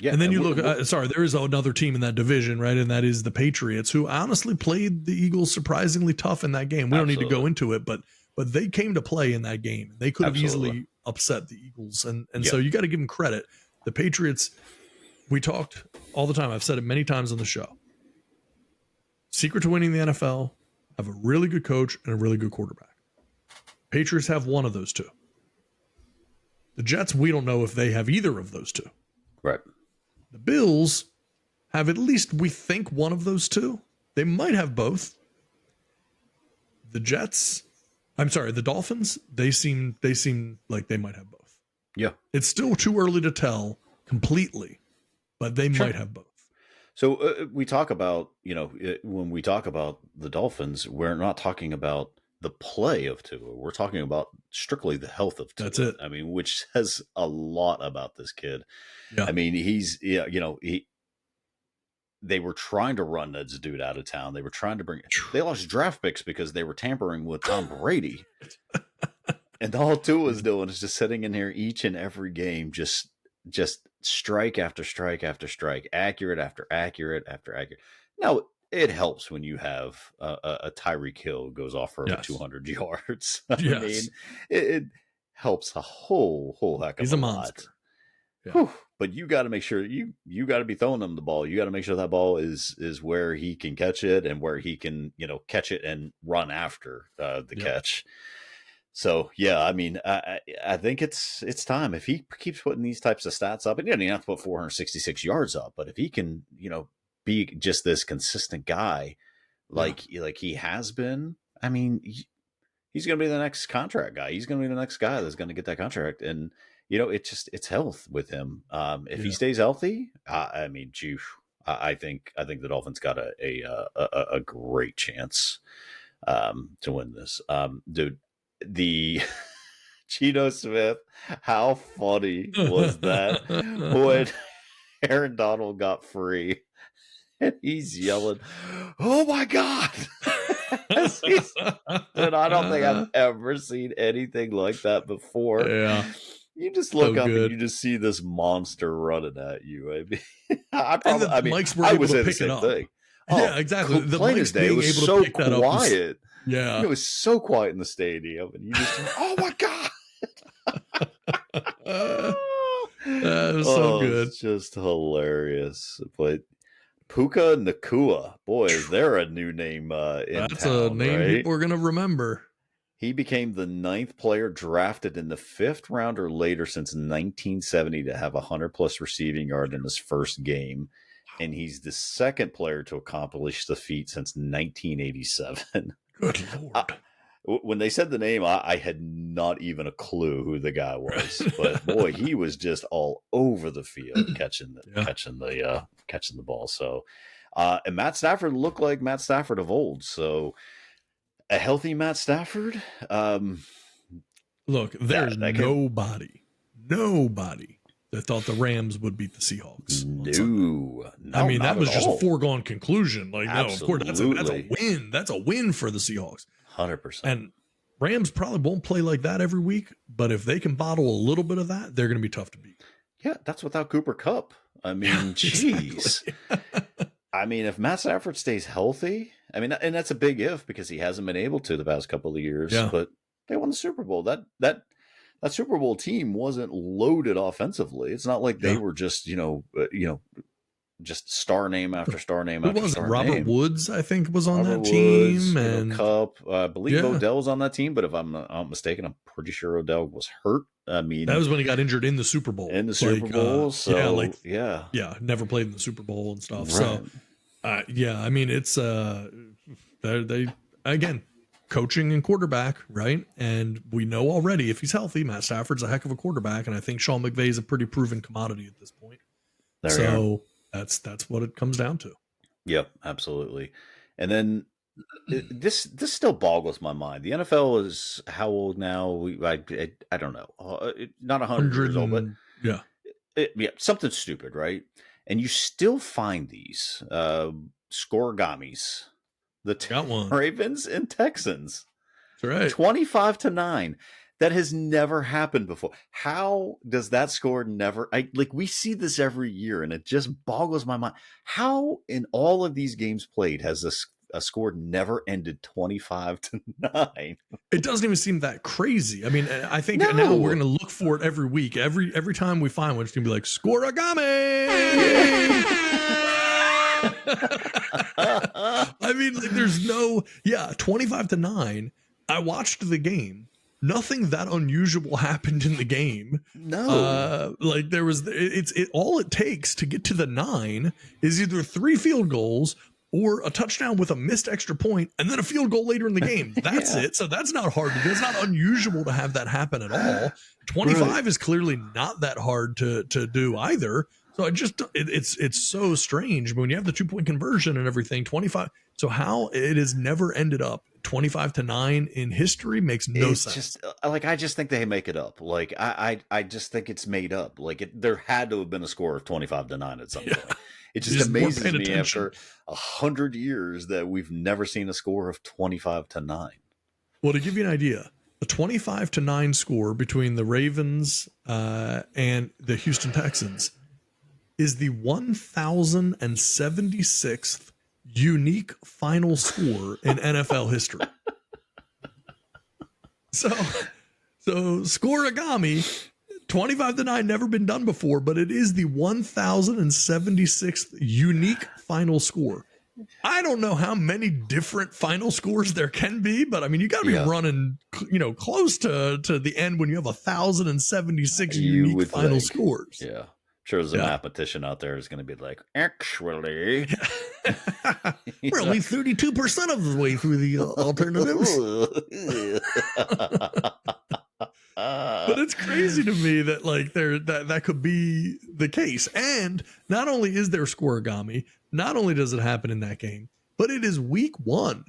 yeah. And then you look, there is another team in that division, right? And that is the Patriots, who honestly played the Eagles surprisingly tough in that game. We don't need to go into it, but they came to play in that game. They could have easily upset the Eagles. And so you got to give them credit. The Patriots, we talked all the time. I've said it many times on the show. Secret to winning the NFL, have a really good coach and a really good quarterback. Patriots have one of those two. The Jets, we don't know if they have either of those two. Right. The Bills have at least, we think, one of those two. They might have both. The Dolphins, they seem like they might have both. Yeah. It's still too early to tell completely, but they might have both. So we talk about, when we talk about the Dolphins, we're not talking about the play of Tua. We're talking about strictly the health of Tua. That's it. I mean, which says a lot about this kid. Yeah. I mean, they were trying to run that dude out of town. They were trying to they lost draft picks because they were tampering with Tom Brady. And all Tua was doing is just sitting in here each and every game, just strike after strike after strike, accurate after accurate after accurate. Now, it helps when you have a Tyreek Hill goes off for over 200 yards. I mean, it helps a whole heck of a lot. He's a monster. Yeah. But you got to make sure you got to be throwing them the ball. You got to make sure that ball is where he can catch it and where he can catch it and run after the catch. So I mean, I think it's time. If he keeps putting these types of stats up, and he doesn't have to put 466 yards up, but if he can be just this consistent guy like he has been, I mean, he's going to be the next contract guy. He's going to be the next guy that's going to get that contract. And it's health with him. If he stays healthy, I mean, I think the Dolphins got a great chance to win this. Dude, the Geno Smith, how funny was that when Aaron Donald got free and he's yelling, "Oh my God!" And I don't think I've ever seen anything like that before. Yeah. You just look up and you just see this monster running at you. I mean, Mike's were I able was to in the pick same it up. thing. Yeah, exactly. The Mike's day was so quiet. Yeah, it was so quiet in the stadium, and you just, oh my God. That was so good. It's just hilarious. But Puka Nakua, boy, is there a new name in That's town, a name right? people are going to remember. He became the 9th player drafted in the 5th round or later since 1970 to have 100+ receiving yard in his first game. And he's the 2nd player to accomplish the feat since 1987. Good Lord. When they said the name, I had not even a clue who the guy was. But boy, he was just all over the field catching the ball. So, and Matt Stafford looked like Matt Stafford of old. So, a healthy Matt Stafford. Look, there's nobody that thought the Rams would beat the Seahawks. No, I mean, that was just all. A foregone conclusion. Like, Absolutely. No, of course, that's a win. That's a win for the Seahawks. 100%. And Rams probably won't play like that every week, but if they can bottle a little bit of that, they're going to be tough to beat. Yeah, that's without Cooper Kupp. I mean, jeez. I mean, if Matt Stafford stays healthy, I mean, and that's a big if because he hasn't been able to the past couple of years, but they won the Super Bowl. That Super Bowl team wasn't loaded offensively. It's not like they were just, just star name after star name after star name. Robert Woods, I think, was on that Woods, team, and Cup. I believe Odell was on that team, but if I'm not mistaken, I'm pretty sure Odell was hurt. I mean, that was when he got injured in the Super Bowl. Super Bowl, never played in the Super Bowl and stuff. Right. So, I mean, it's They again, coaching and quarterback, right? And we know already if he's healthy, Matt Stafford's a heck of a quarterback, and I think Sean McVay is a pretty proven commodity at this point. So that's what it comes down to. Yep, absolutely. And then this still boggles my mind. The NFL is how old now? I don't know. Not 100 years old, but yeah, something stupid, right? And you still find these Scorigamis, the Ravens and Texans. That's right. 25-9. That has never happened before. How does that score never? We see this every year, and it just boggles my mind. How in all of these games played has a score never ended 25-9? It doesn't even seem that crazy. I mean, I think now we're going to look for it every week. Every time we find one, it's going to be like Scorigami. I mean, there's 25-9. I watched the game. Nothing that unusual happened in the game. No, there was. All it takes to get to the 9 is either 3 field goals or a touchdown with a missed extra point, and then a field goal later in the game. That's it. So that's not hard to do. It's not unusual to have that happen at all. 25 is clearly not that hard to do either. So it's so strange when you have the 2-point conversion and everything. 25. So how it has never ended up 25-9 in history makes no sense. I just think they make it up. I just think it's made up. There had to have been a score of 25-9 at some point. It just amazes me after 100 years that we've never seen a score of 25-9. Well, to give you an idea, the 25-9 score between the Ravens and the Houston Texans is the 1076th unique final score in NFL history. So Scorigami, 25-9, never been done before, but it is the 1076th unique final score. I don't know how many different final scores there can be, but I mean, you got to be running, close to the end when you have 1076 unique final scores. Yeah. Sure, there's a mathematician out there who's going to be like, actually, we're only 32% of the way through the alternatives. But it's crazy to me that that could be the case. And not only is there Scorigami, not only does it happen in that game, but it is week 1.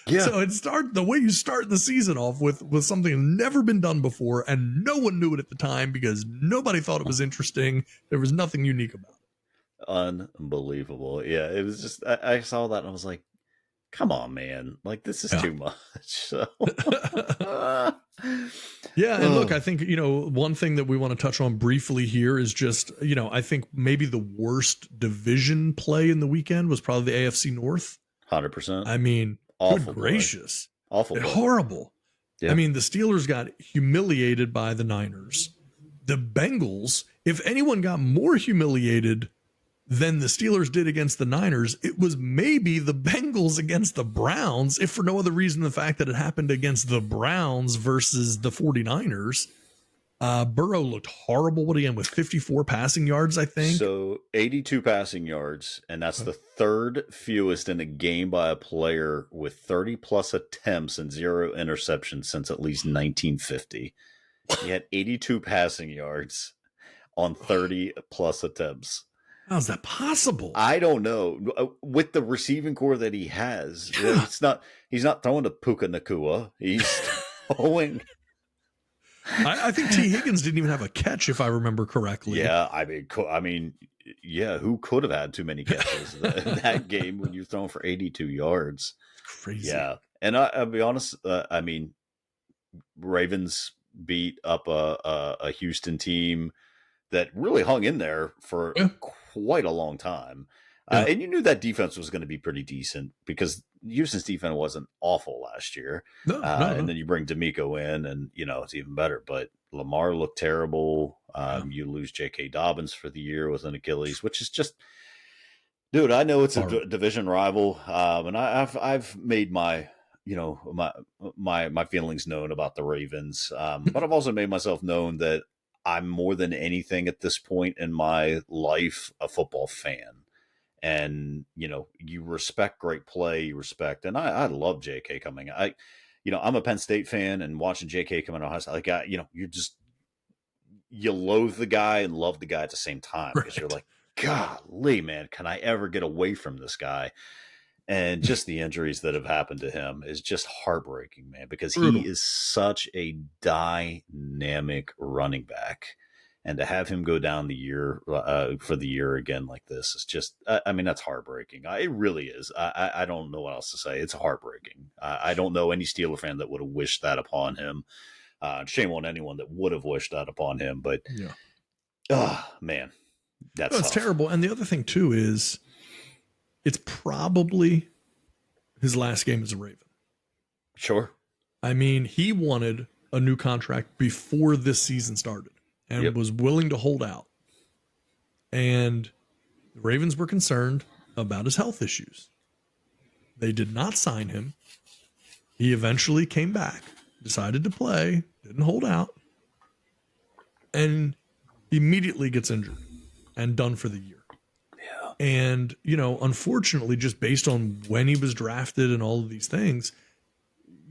So the way you start the season off with something that's never been done before, and no one knew it at the time because nobody thought it was interesting. There was nothing unique about it. Unbelievable. Yeah, it was just I saw that and I was like, come on, man. This is too much. So and look, I think, one thing that we want to touch on briefly here is just, I think maybe the worst division play in the weekend was probably the AFC North. 100%. I mean, awful, good gracious. Awful. Horrible. Yeah. I mean, the Steelers got humiliated by the Niners. The Bengals, if anyone got more humiliated than the Steelers did against the Niners, it was maybe the Bengals against the Browns, if for no other reason the fact that it happened against the Browns versus the 49ers. Burrow looked horrible. What again with 54 passing yards, I think. So 82 passing yards, and that's the third fewest in a game by a player with 30 plus attempts and 0 interceptions since at least 1950. He had 82 passing yards on 30 plus attempts. How's that possible? I don't know. With the receiving core that he has, he's not throwing to Puka Nakua. He's throwing. I think T. Higgins didn't even have a catch, if I remember correctly. Yeah, I mean, who could have had too many catches in that game when you're throwing for 82 yards? Crazy. Yeah, and I'll be honest. I mean, Ravens beat up a Houston team that really hung in there for quite a long time. And you knew that defense was going to be pretty decent because Houston's defense wasn't awful last year. No. And then you bring D'Amico in and, it's even better. But Lamar looked terrible. You lose J.K. Dobbins for the year with an Achilles, which is just – dude, I know it's a division rival. And I've made my feelings known about the Ravens. But I've also made myself known that I'm more than anything at this point in my life a football fan. and you respect great play, you respect, and I love JK coming. I'm a Penn State fan, and watching JK come into Ohio State, like you loathe the guy and love the guy at the same time, because you're like, golly, man, can I ever get away from this guy? And just the injuries that have happened to him is just heartbreaking, man, because Brutal. he is such a dynamic running back. And to have him go down the year for the year again like this is just, I mean, that's heartbreaking. It really is. I don't know what else to say. It's heartbreaking. I don't know any Steeler fan that would have wished that upon him. Shame on anyone that would have wished that upon him. But, man, that's it's terrible. And the other thing, too, is it's probably his last game as a Raven. Sure. I mean, he wanted a new contract before this season started and was willing to hold out. And the Ravens were concerned about his health issues. They did not sign him. He eventually came back, decided to play, didn't hold out, and immediately gets injured and done for the year. And, unfortunately, just based on when he was drafted and all of these things,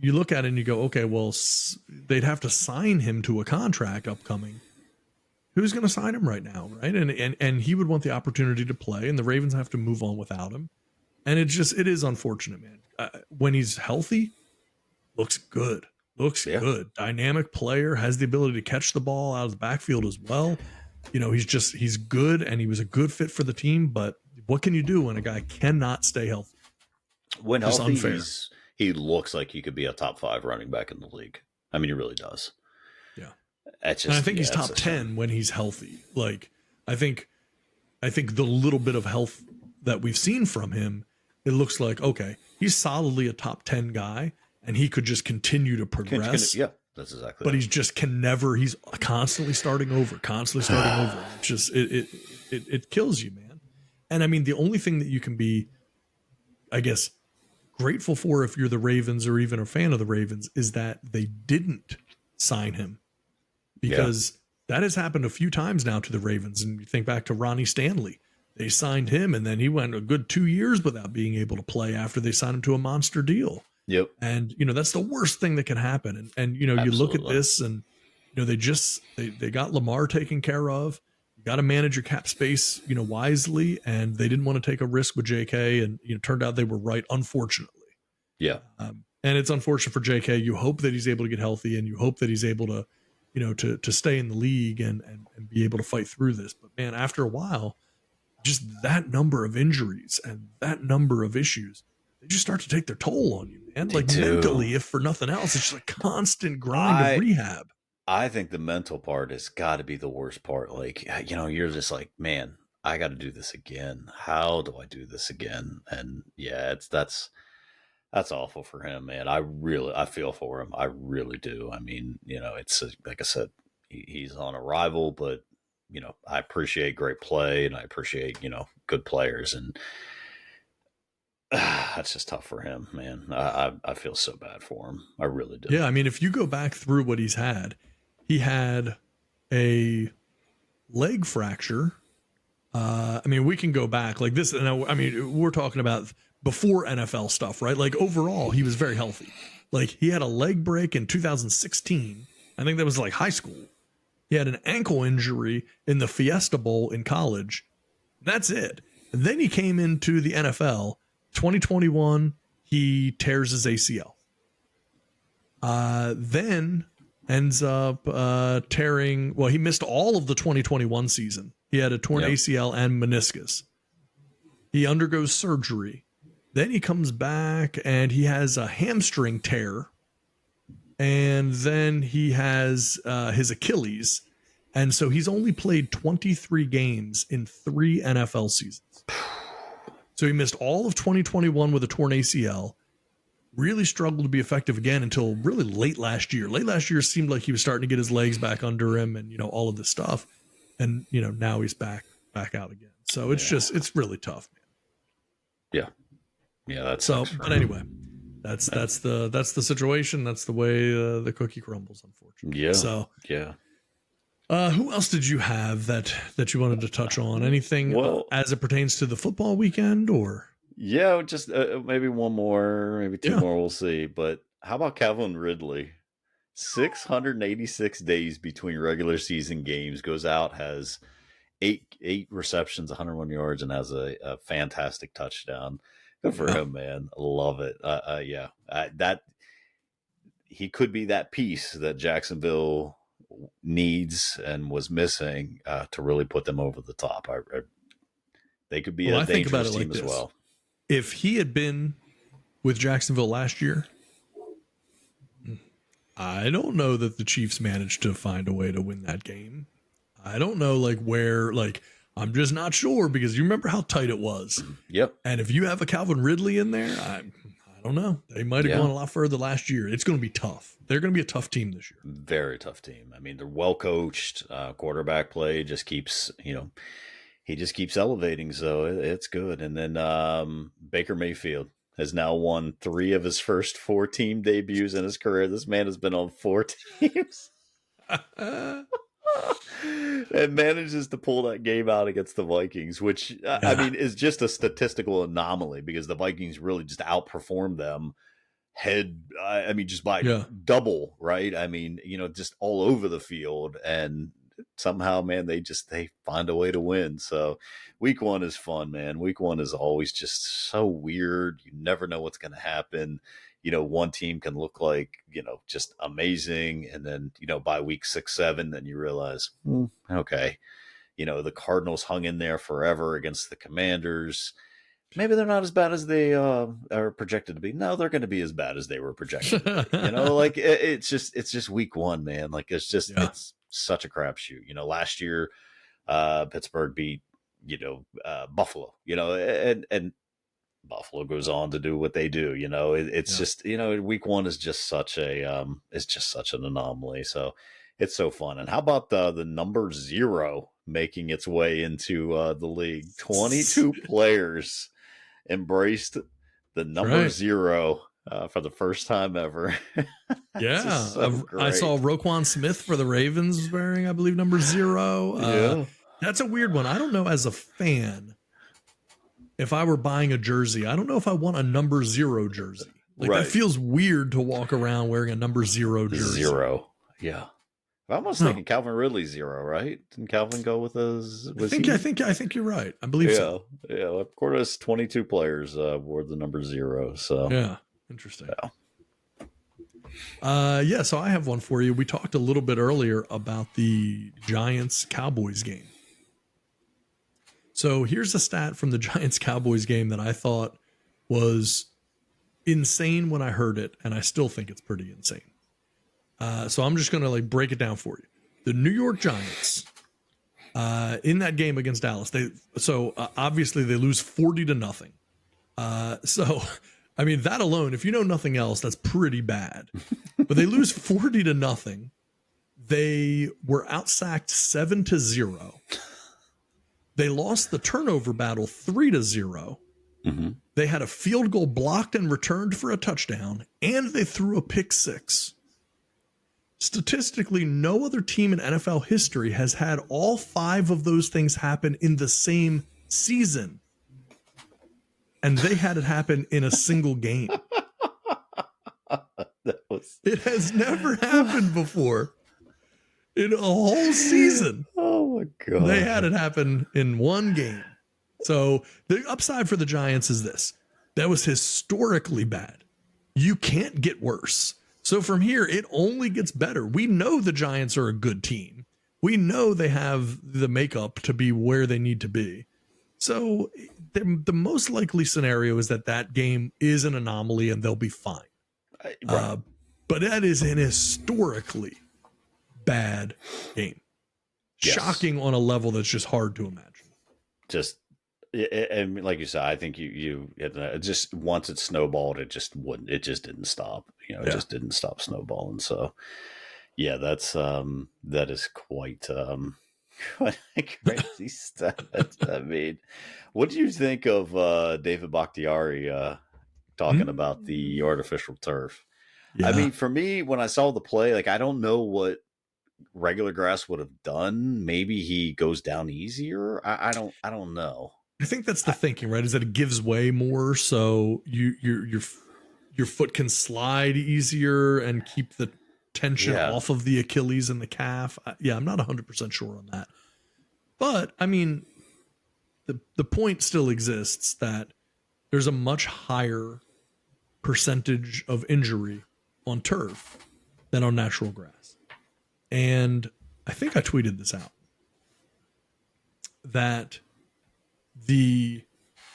you look at it and you go, okay, well, they'd have to sign him to a contract upcoming. Who's going to sign him right now, right? And he would want the opportunity to play, and the Ravens have to move on without him. And it is unfortunate, man. When he's healthy, looks good. Good. Dynamic player, has the ability to catch the ball out of the backfield as well. He's good, and he was a good fit for the team, but what can you do when a guy cannot stay healthy? When healthy, he looks like he could be a top 5 running back in the league. I mean, he really does. Yeah. And I think he's top 10 when he's healthy. Like, I think the little bit of health that we've seen from him, it looks like, okay, he's solidly a top 10 guy, and he could just continue to progress. That's exactly. But he's just he's constantly starting over. It's just it kills you, man. And I mean, the only thing that you can be, I guess, grateful for if you're the Ravens or even a fan of the Ravens is that they didn't sign him, because that has happened a few times now to the Ravens. And you think back to Ronnie Stanley. They signed him, and then he went a good 2 years without being able to play after they signed him to a monster deal. Yep. And, that's the worst thing that can happen. And you look at this and, they got Lamar taken care of. You got to manage your cap space, wisely. And they didn't want to take a risk with JK. And, turned out they were right, unfortunately. Yeah. And it's unfortunate for JK. You hope that he's able to get healthy, and you hope that he's able to, to stay in the league and be able to fight through this. But man, after a while, just that number of injuries and that number of issues, they just start to take their toll on you, man. Like mentally, if for nothing else, it's just a constant grind of rehab. I think the mental part has got to be the worst part. Like, you're just like, man, I got to do this again. How do I do this again? And that's awful for him, man. I feel for him. I really do. I mean, it's like I said, he's on arrival, but I appreciate great play, and I appreciate, good players, and that's just tough for him, man. I feel so bad for him. I really do. Yeah, I mean, if you go back through what he's had, he had a leg fracture. I mean, we can go back like this. And I mean, we're talking about before NFL stuff, right? Like overall, he was very healthy. Like he had a leg break in 2016. I think that was like high school. He had an ankle injury in the Fiesta Bowl in college. That's it. And then he came into the NFL. 2021, he tears his ACL. Then ends up tearing. Well, he missed all of the 2021 season. He had a torn ACL and meniscus. He undergoes surgery. Then he comes back and he has a hamstring tear. And then he has his Achilles. And so he's only played 23 games in 3 NFL seasons. So he missed all of 2021 with a torn ACL, really struggled to be effective again until really late last year. Late last year seemed like he was starting to get his legs back under him and, all of this stuff. And, now he's back out again. So it's really tough, man. Yeah. That's so, but anyway, that's the situation. That's the way the cookie crumbles, unfortunately. Yeah. So, yeah. Who else did you have that you wanted to touch on? Anything Well, as it pertains to the football weekend, or yeah, just maybe one more, maybe two yeah, more. We'll see. But how about Calvin Ridley? 686 days between regular season games. Goes out, has eight receptions, 101 yards, and has a fantastic touchdown. Good for yeah. him, man. Love it. Yeah, that he could be that piece that Jacksonville needs and was missing to really put them over the top. They could be Well, a I think about dangerous it like team as this: well. if he had been with Jacksonville last year, I don't know that the Chiefs managed to find a way to win that game. I don't know, like where, like I'm just not sure because you remember how tight it was. Yep. And if you have a Calvin Ridley in there, I don't know. They might have Yeah. gone a lot further last year. It's going to be tough. They're going to be a tough team this year. Very tough team. I mean, they're well coached. Quarterback play just keeps, he just keeps elevating. So it's good. And then Baker Mayfield has now won 3 of his first 4 team debuts in his career. This man has been on 4 teams. And manages to pull that game out against the Vikings, which I mean is just a statistical anomaly because the Vikings really just outperformed them just by double, right? I mean, just all over the field, and somehow, man, they find a way to win. So week 1 is fun, man. Week 1 is always just so weird. You never know what's going to happen. One team can look like, just amazing. And then, by week 6, 7, then you realize, okay, the Cardinals hung in there forever against the Commanders. Maybe they're not as bad as they are projected to be. No, they're going to be as bad as they were projected to be. Like it's just week 1, man. Like it's such a crapshoot. Last year, Pittsburgh beat, Buffalo, and Buffalo goes on to do what they do. It's just, week 1 is just such an anomaly. So it's so fun. And how about the number 0 making its way into the league? 22 players embraced the number 0 for the first time ever. Yeah. So I saw Roquan Smith for the Ravens wearing, I believe, number 0. Yeah. That's a weird one. I don't know, as a fan, if I were buying a jersey, I don't know if I want a number 0 jersey. Like that feels weird to walk around wearing a number 0 jersey. 0. Yeah. I'm almost thinking Calvin Ridley 0, right? Didn't Calvin go with us? I think you're right. I believe so. Yeah. Of course, 22 players wore the number 0. So yeah, interesting. So I have one for you. We talked a little bit earlier about the Giants Cowboys game. So here's a stat from the Giants Cowboys game that I thought was insane when I heard it, and I still think it's pretty insane. So I'm just going to break it down for you. The New York Giants in that game against Dallas, obviously they lose 40-0. So I mean, that alone, if you know nothing else, that's pretty bad. But they lose 40-0. They were outsacked 7-0. They lost the turnover battle 3-0. Mm-hmm. They had a field goal blocked and returned for a touchdown, and they threw a pick 6. Statistically, no other team in NFL history has had all 5 of those things happen in the same season. And they had it happen in a single game. It has never happened before in a whole season. Oh my God. They had it happen in one game. So the upside for the Giants is this. That was historically bad. You can't get worse. So from here, it only gets better. We know the Giants are a good team. We know they have the makeup to be where they need to be. So the most likely scenario is that game is an anomaly and they'll be fine. Right. But that is an historically bad game. Yes. Shocking on a level that's just hard to imagine. Just, and like you said, I think it just once it snowballed, it just didn't stop. It just didn't stop snowballing. So yeah, that is quite what a crazy stuff. I mean, what do you think of David Bakhtiari talking about the artificial turf? Yeah. I mean, for me, when I saw the play, I don't know what regular grass would have done. Maybe he goes down easier. I don't know. I think that's the thinking, right? Is that it gives way more, so your foot can slide easier and keep the tension Yeah. off of the Achilles and the calf. Yeah, I'm not 100% sure on that. But I mean, the point still exists that there's a much higher percentage of injury on turf than on natural grass. And I think I tweeted this out, that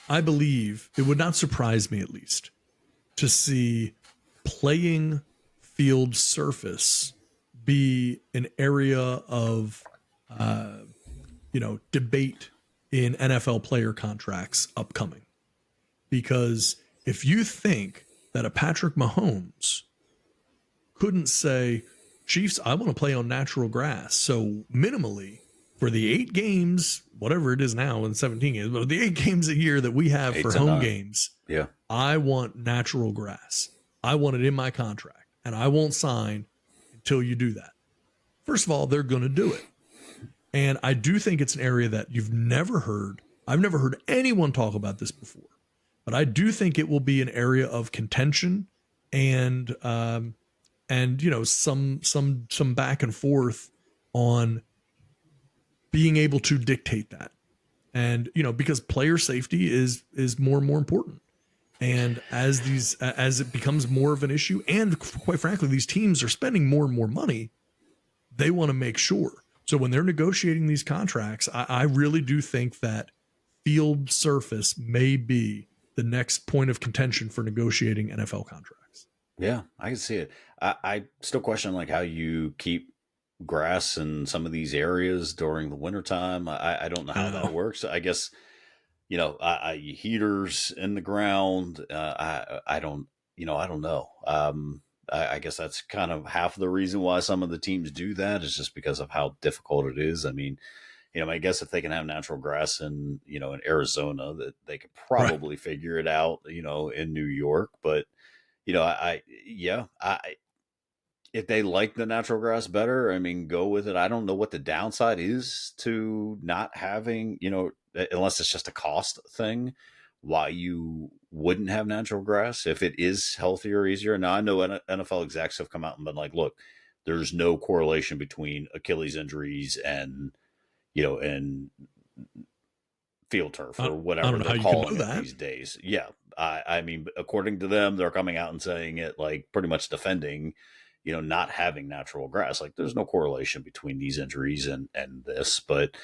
I believe it would not surprise me, at least, to see playing field surface be an area of debate in NFL player contracts upcoming. Because if you think that a Patrick Mahomes couldn't say, Chiefs, I want to play on natural grass, so minimally for the 8 games, whatever it is now in 17 games, but the 8 games a year that we have for home games, yeah, I want natural grass. I want it in my contract, and I won't sign until you do that. First of all, they're going to do it. And I do think it's an area that you've never heard. I've never heard anyone talk about this before, but I do think it will be an area of contention and some back and forth on being able to dictate that. And, because player safety is more and more important. And as it becomes more of an issue, and quite frankly, these teams are spending more and more money, they want to make sure. So when they're negotiating these contracts, I really do think that field surface may be the next point of contention for negotiating NFL contracts. Yeah, I can see it. I still question like how you keep grass in some of these areas during the wintertime. I don't know how that works. I guess, heaters in the ground. I don't know. I guess that's kind of half the reason why some of the teams do that, is just because of how difficult it is. I mean, I guess if they can have natural grass in Arizona, that they could probably figure it out, in New York. But, if they like the natural grass better, I mean, go with it. I don't know what the downside is to not having, unless it's just a cost thing, why you wouldn't have natural grass if it is healthier, easier. Now, I know NFL execs have come out and been like, look, there's no correlation between Achilles injuries and field turf or whatever they're calling it these days. Yeah. I mean, according to them, they're coming out and saying it, like pretty much defending, not having natural grass. Like there's no correlation between these injuries and this, but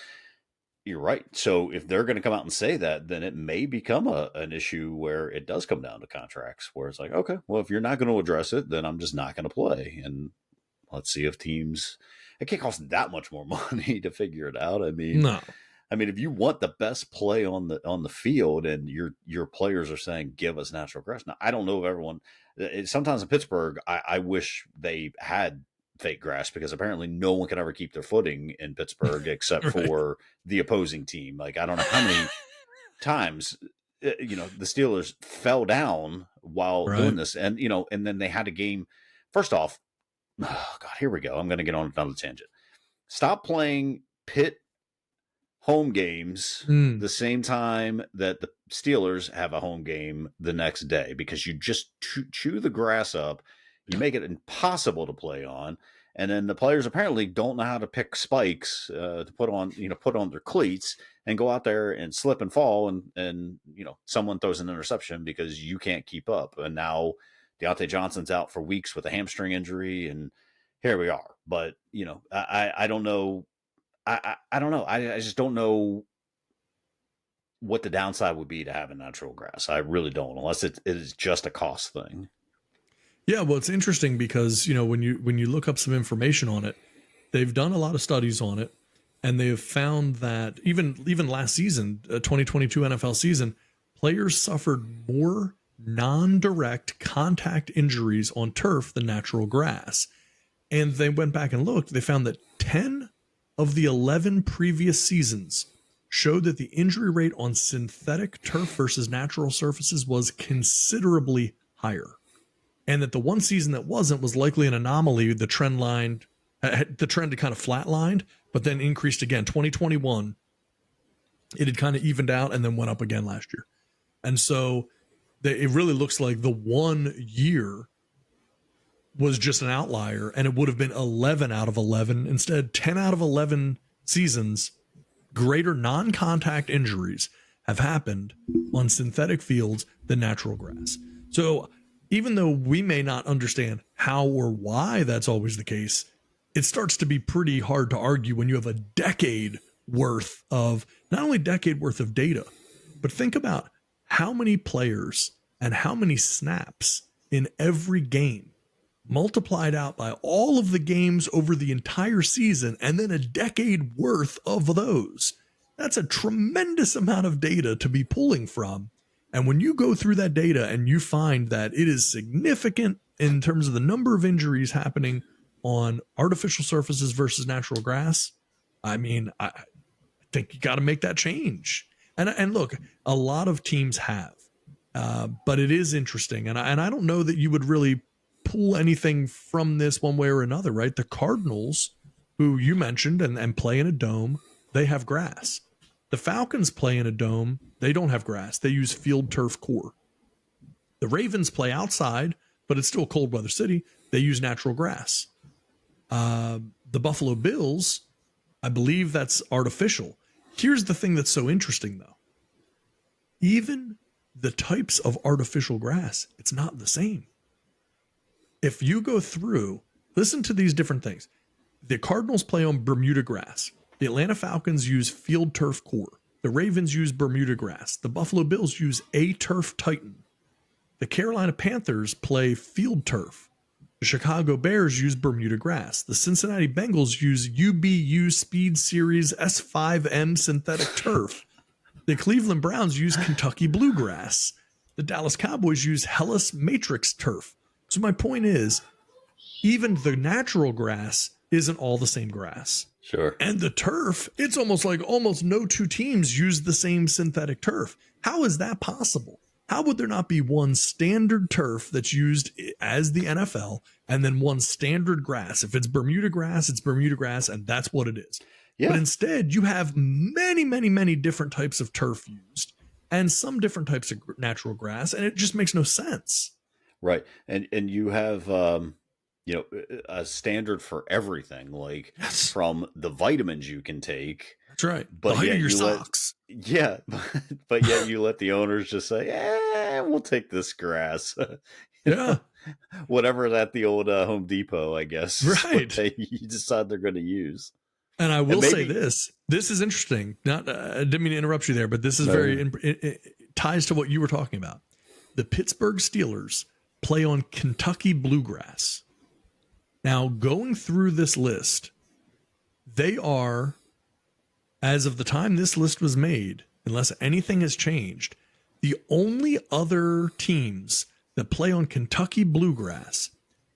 you're right. So if they're going to come out and say that, then it may become an issue where it does come down to contracts, where it's like, okay, well, if you're not going to address it, then I'm just not going to play. And let's see if teams, it can't cost that much more money to figure it out. I mean, No. I mean, if you want the best play on the field and your players are saying, give us natural grass. Now, I don't know if everyone, sometimes in Pittsburgh, I wish they had fake grass, because apparently no one can ever keep their footing in Pittsburgh except for the opposing team. Like, I don't know how many times, the Steelers fell down while doing this. And, and then they had a game. First off, oh God, here we go. I'm going to get on another tangent. Stop playing Pitt home games the same time that the Steelers have a home game the next day, because you just chew the grass up. You make it impossible to play on. And then the players apparently don't know how to pick spikes to put on their cleats and go out there and slip and fall. And someone throws an interception because you can't keep up. And now Deontay Johnson's out for weeks with a hamstring injury. And here we are. But, I don't know. I don't know. I just don't know what the downside would be to having natural grass. I really don't, unless it is just a cost thing. Yeah, well, it's interesting because, when you look up some information on it, they've done a lot of studies on it, and they have found that even last season, 2022 NFL season, players suffered more non-direct contact injuries on turf than natural grass. And they went back and looked. They found that 10 of the 11 previous seasons showed that the injury rate on synthetic turf versus natural surfaces was considerably higher. And that the one season that wasn't was likely an anomaly. The trend line The trend had kind of flatlined, but then increased again. 2021, it had kind of evened out and then went up again last year. And so it really looks like the 1 year was just an outlier, and it would have been 11 out of 11. Instead, 10 out of 11 seasons, greater non-contact injuries have happened on synthetic fields than natural grass. So even though we may not understand how or why that's always the case, it starts to be pretty hard to argue when you have a decade worth of, not only decade worth of data, but think about how many players and how many snaps in every game multiplied out by all of the games over the entire season, and then a decade worth of those. That's a tremendous amount of data to be pulling from. And when you go through that data and you find that it is significant in terms of the number of injuries happening on artificial surfaces versus natural grass, I mean, I think you got to make that change. And look, a lot of teams have, but it is interesting. And I don't know that you would really pull anything from this one way or another, right? The Cardinals, who you mentioned and play in a dome, they have grass. The Falcons play in a dome. They don't have grass. They use field turf core. The Ravens play outside, but it's still a cold weather city. They use natural grass. The Buffalo Bills, I believe that's artificial. Here's the thing that's so interesting, though. Even the types of artificial grass, it's not the same. If you go through, listen to these different things. The Cardinals play on Bermuda grass. The Atlanta Falcons use field turf core. The Ravens use Bermuda grass. The Buffalo Bills use A-Turf Titan. The Carolina Panthers play field turf. The Chicago Bears use Bermuda grass. The Cincinnati Bengals use UBU Speed Series S5M synthetic turf. The Cleveland Browns use Kentucky Bluegrass. The Dallas Cowboys use Hellas Matrix turf. So my point is, even the natural grass isn't all the same grass. Sure. And the turf, it's almost like almost no two teams use the same synthetic turf. How is that possible? How would there not be one standard turf that's used as the NFL and then one standard grass? If it's Bermuda grass, it's Bermuda grass, and that's what it is. Yeah. But instead, you have many, many, many different types of turf used and some different types of natural grass, and it just makes no sense. Right. And you have, a standard for everything, like from the vitamins you can take. That's right. But the height of your socks. But yet you let the owners just say, we'll take this grass. Yeah. Whatever's at the old Home Depot, I guess. Right. You decide they're going to use. And I will say this is interesting. Not, I didn't mean to interrupt you there, but this is it ties to what you were talking about. The Pittsburgh Steelers play on Kentucky Bluegrass. Now, going through this list, they are, as of the time this list was made, unless anything has changed, the only other teams that play on Kentucky Bluegrass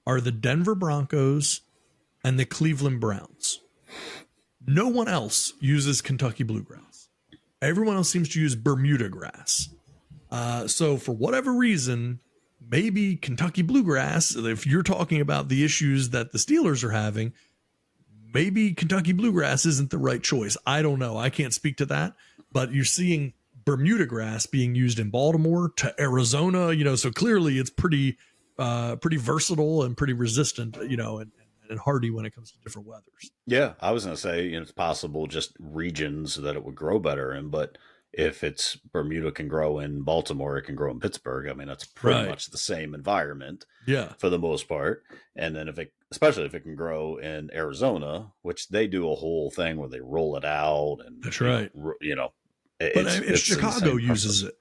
are the Denver Broncos and the Cleveland Browns. No one else uses Kentucky Bluegrass. Everyone else seems to use Bermuda grass. So for whatever reason, maybe Kentucky Bluegrass, if you're talking about the issues that the Steelers are having, maybe Kentucky Bluegrass isn't the right choice. I don't know. I can't speak to that. But you're seeing Bermuda grass being used in Baltimore to Arizona, so clearly it's pretty versatile and pretty resistant, and hardy when it comes to different weathers. Yeah, I was going to say, it's possible just regions that it would grow better in, but if it's Bermuda can grow in Baltimore, it can grow in Pittsburgh. I mean, that's pretty much the same environment, for the most part. And then especially if it can grow in Arizona, which they do a whole thing where they roll it out, and that's right. It's Chicago uses it,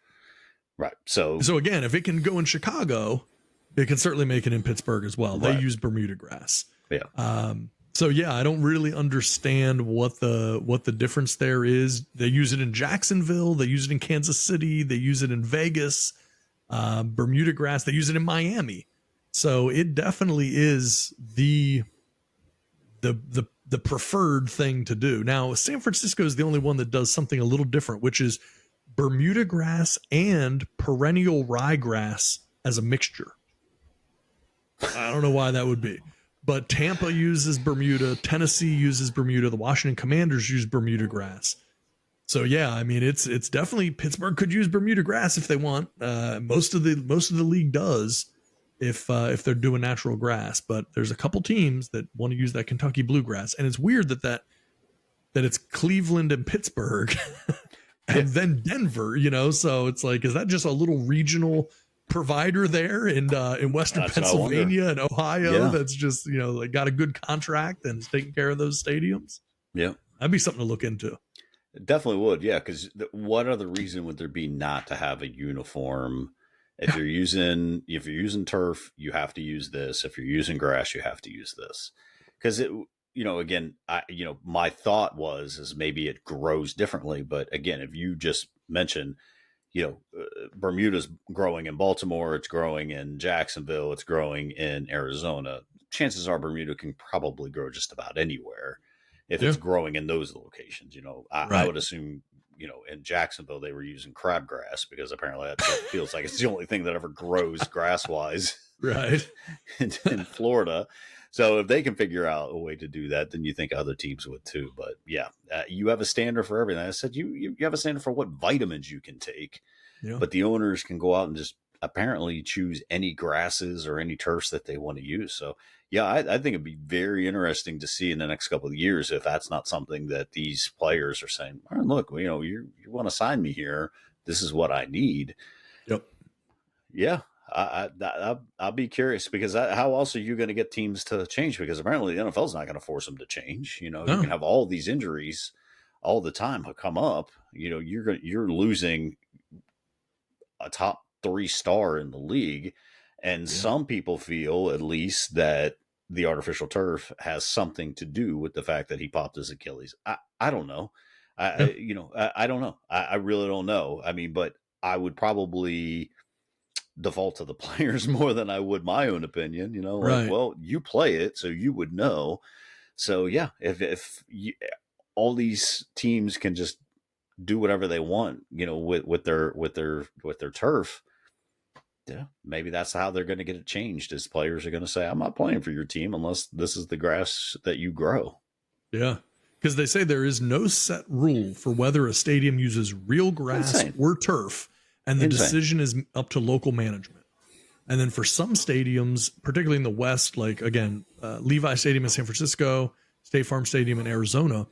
right? So again, if it can go in Chicago, it can certainly make it in Pittsburgh as well. They use Bermuda grass. Yeah. So yeah, I don't really understand what the difference there is. They use it in Jacksonville, they use it in Kansas City, they use it in Vegas, Bermuda grass, they use it in Miami. So it definitely is the preferred thing to do. Now, San Francisco is the only one that does something a little different, which is Bermuda grass and perennial ryegrass as a mixture. I don't know why that would be. but Tampa uses Bermuda, Tennessee uses Bermuda, the Washington Commanders use Bermuda grass. So yeah, I mean it's definitely Pittsburgh could use Bermuda grass if they want. Most of the league does if they're doing natural grass, but there's a couple teams that want to use that Kentucky bluegrass, and it's weird that it's Cleveland and Pittsburgh and then Denver, so it's like, is that just a little regional provider there in Western Pennsylvania and Ohio that's just, like got a good contract and is taking care of those stadiums? Yeah. That'd be something to look into. It definitely would. Yeah. Because what other reason would there be not to have a uniform? If you're using turf, you have to use this. If you're using grass, you have to use this. Because again, my thought is maybe it grows differently. But again, if you just mention, Bermuda's growing in Baltimore, it's growing in Jacksonville, it's growing in Arizona. Chances are Bermuda can probably grow just about anywhere if it's growing in those locations. I would assume, in Jacksonville, they were using crabgrass because apparently that feels like it's the only thing that ever grows grass wise. Right. in Florida. So if they can figure out a way to do that, then you think other teams would too. But yeah, you have a standard for everything. I said you have a standard for what vitamins you can take, but the owners can go out and just apparently choose any grasses or any turfs that they want to use. So yeah, I think it'd be very interesting to see in the next couple of years if that's not something that these players are saying, oh, look, you want to sign me here. This is what I need. Yep. Yeah. I'll be curious because how else are you going to get teams to change? Because apparently the NFL is not going to force them to change. You can have all these injuries all the time come up. You're losing a top 3-star in the league, and some people feel at least that the artificial turf has something to do with the fact that he popped his Achilles. I don't know. I don't know. I really don't know. I mean, but I would probably default to the players more than I would my own opinion, right. Well, you play it, so you would know. So yeah, if all these teams can just do whatever they want, with their turf, yeah, maybe that's how they're going to get it changed. Is players are going to say, I'm not playing for your team unless this is the grass that you grow. Yeah. Because they say there is no set rule for whether a stadium uses real grass or turf, and the decision is up to local management. And then for some stadiums, particularly in the West, like again, Levi Stadium in San Francisco, State Farm Stadium in Arizona,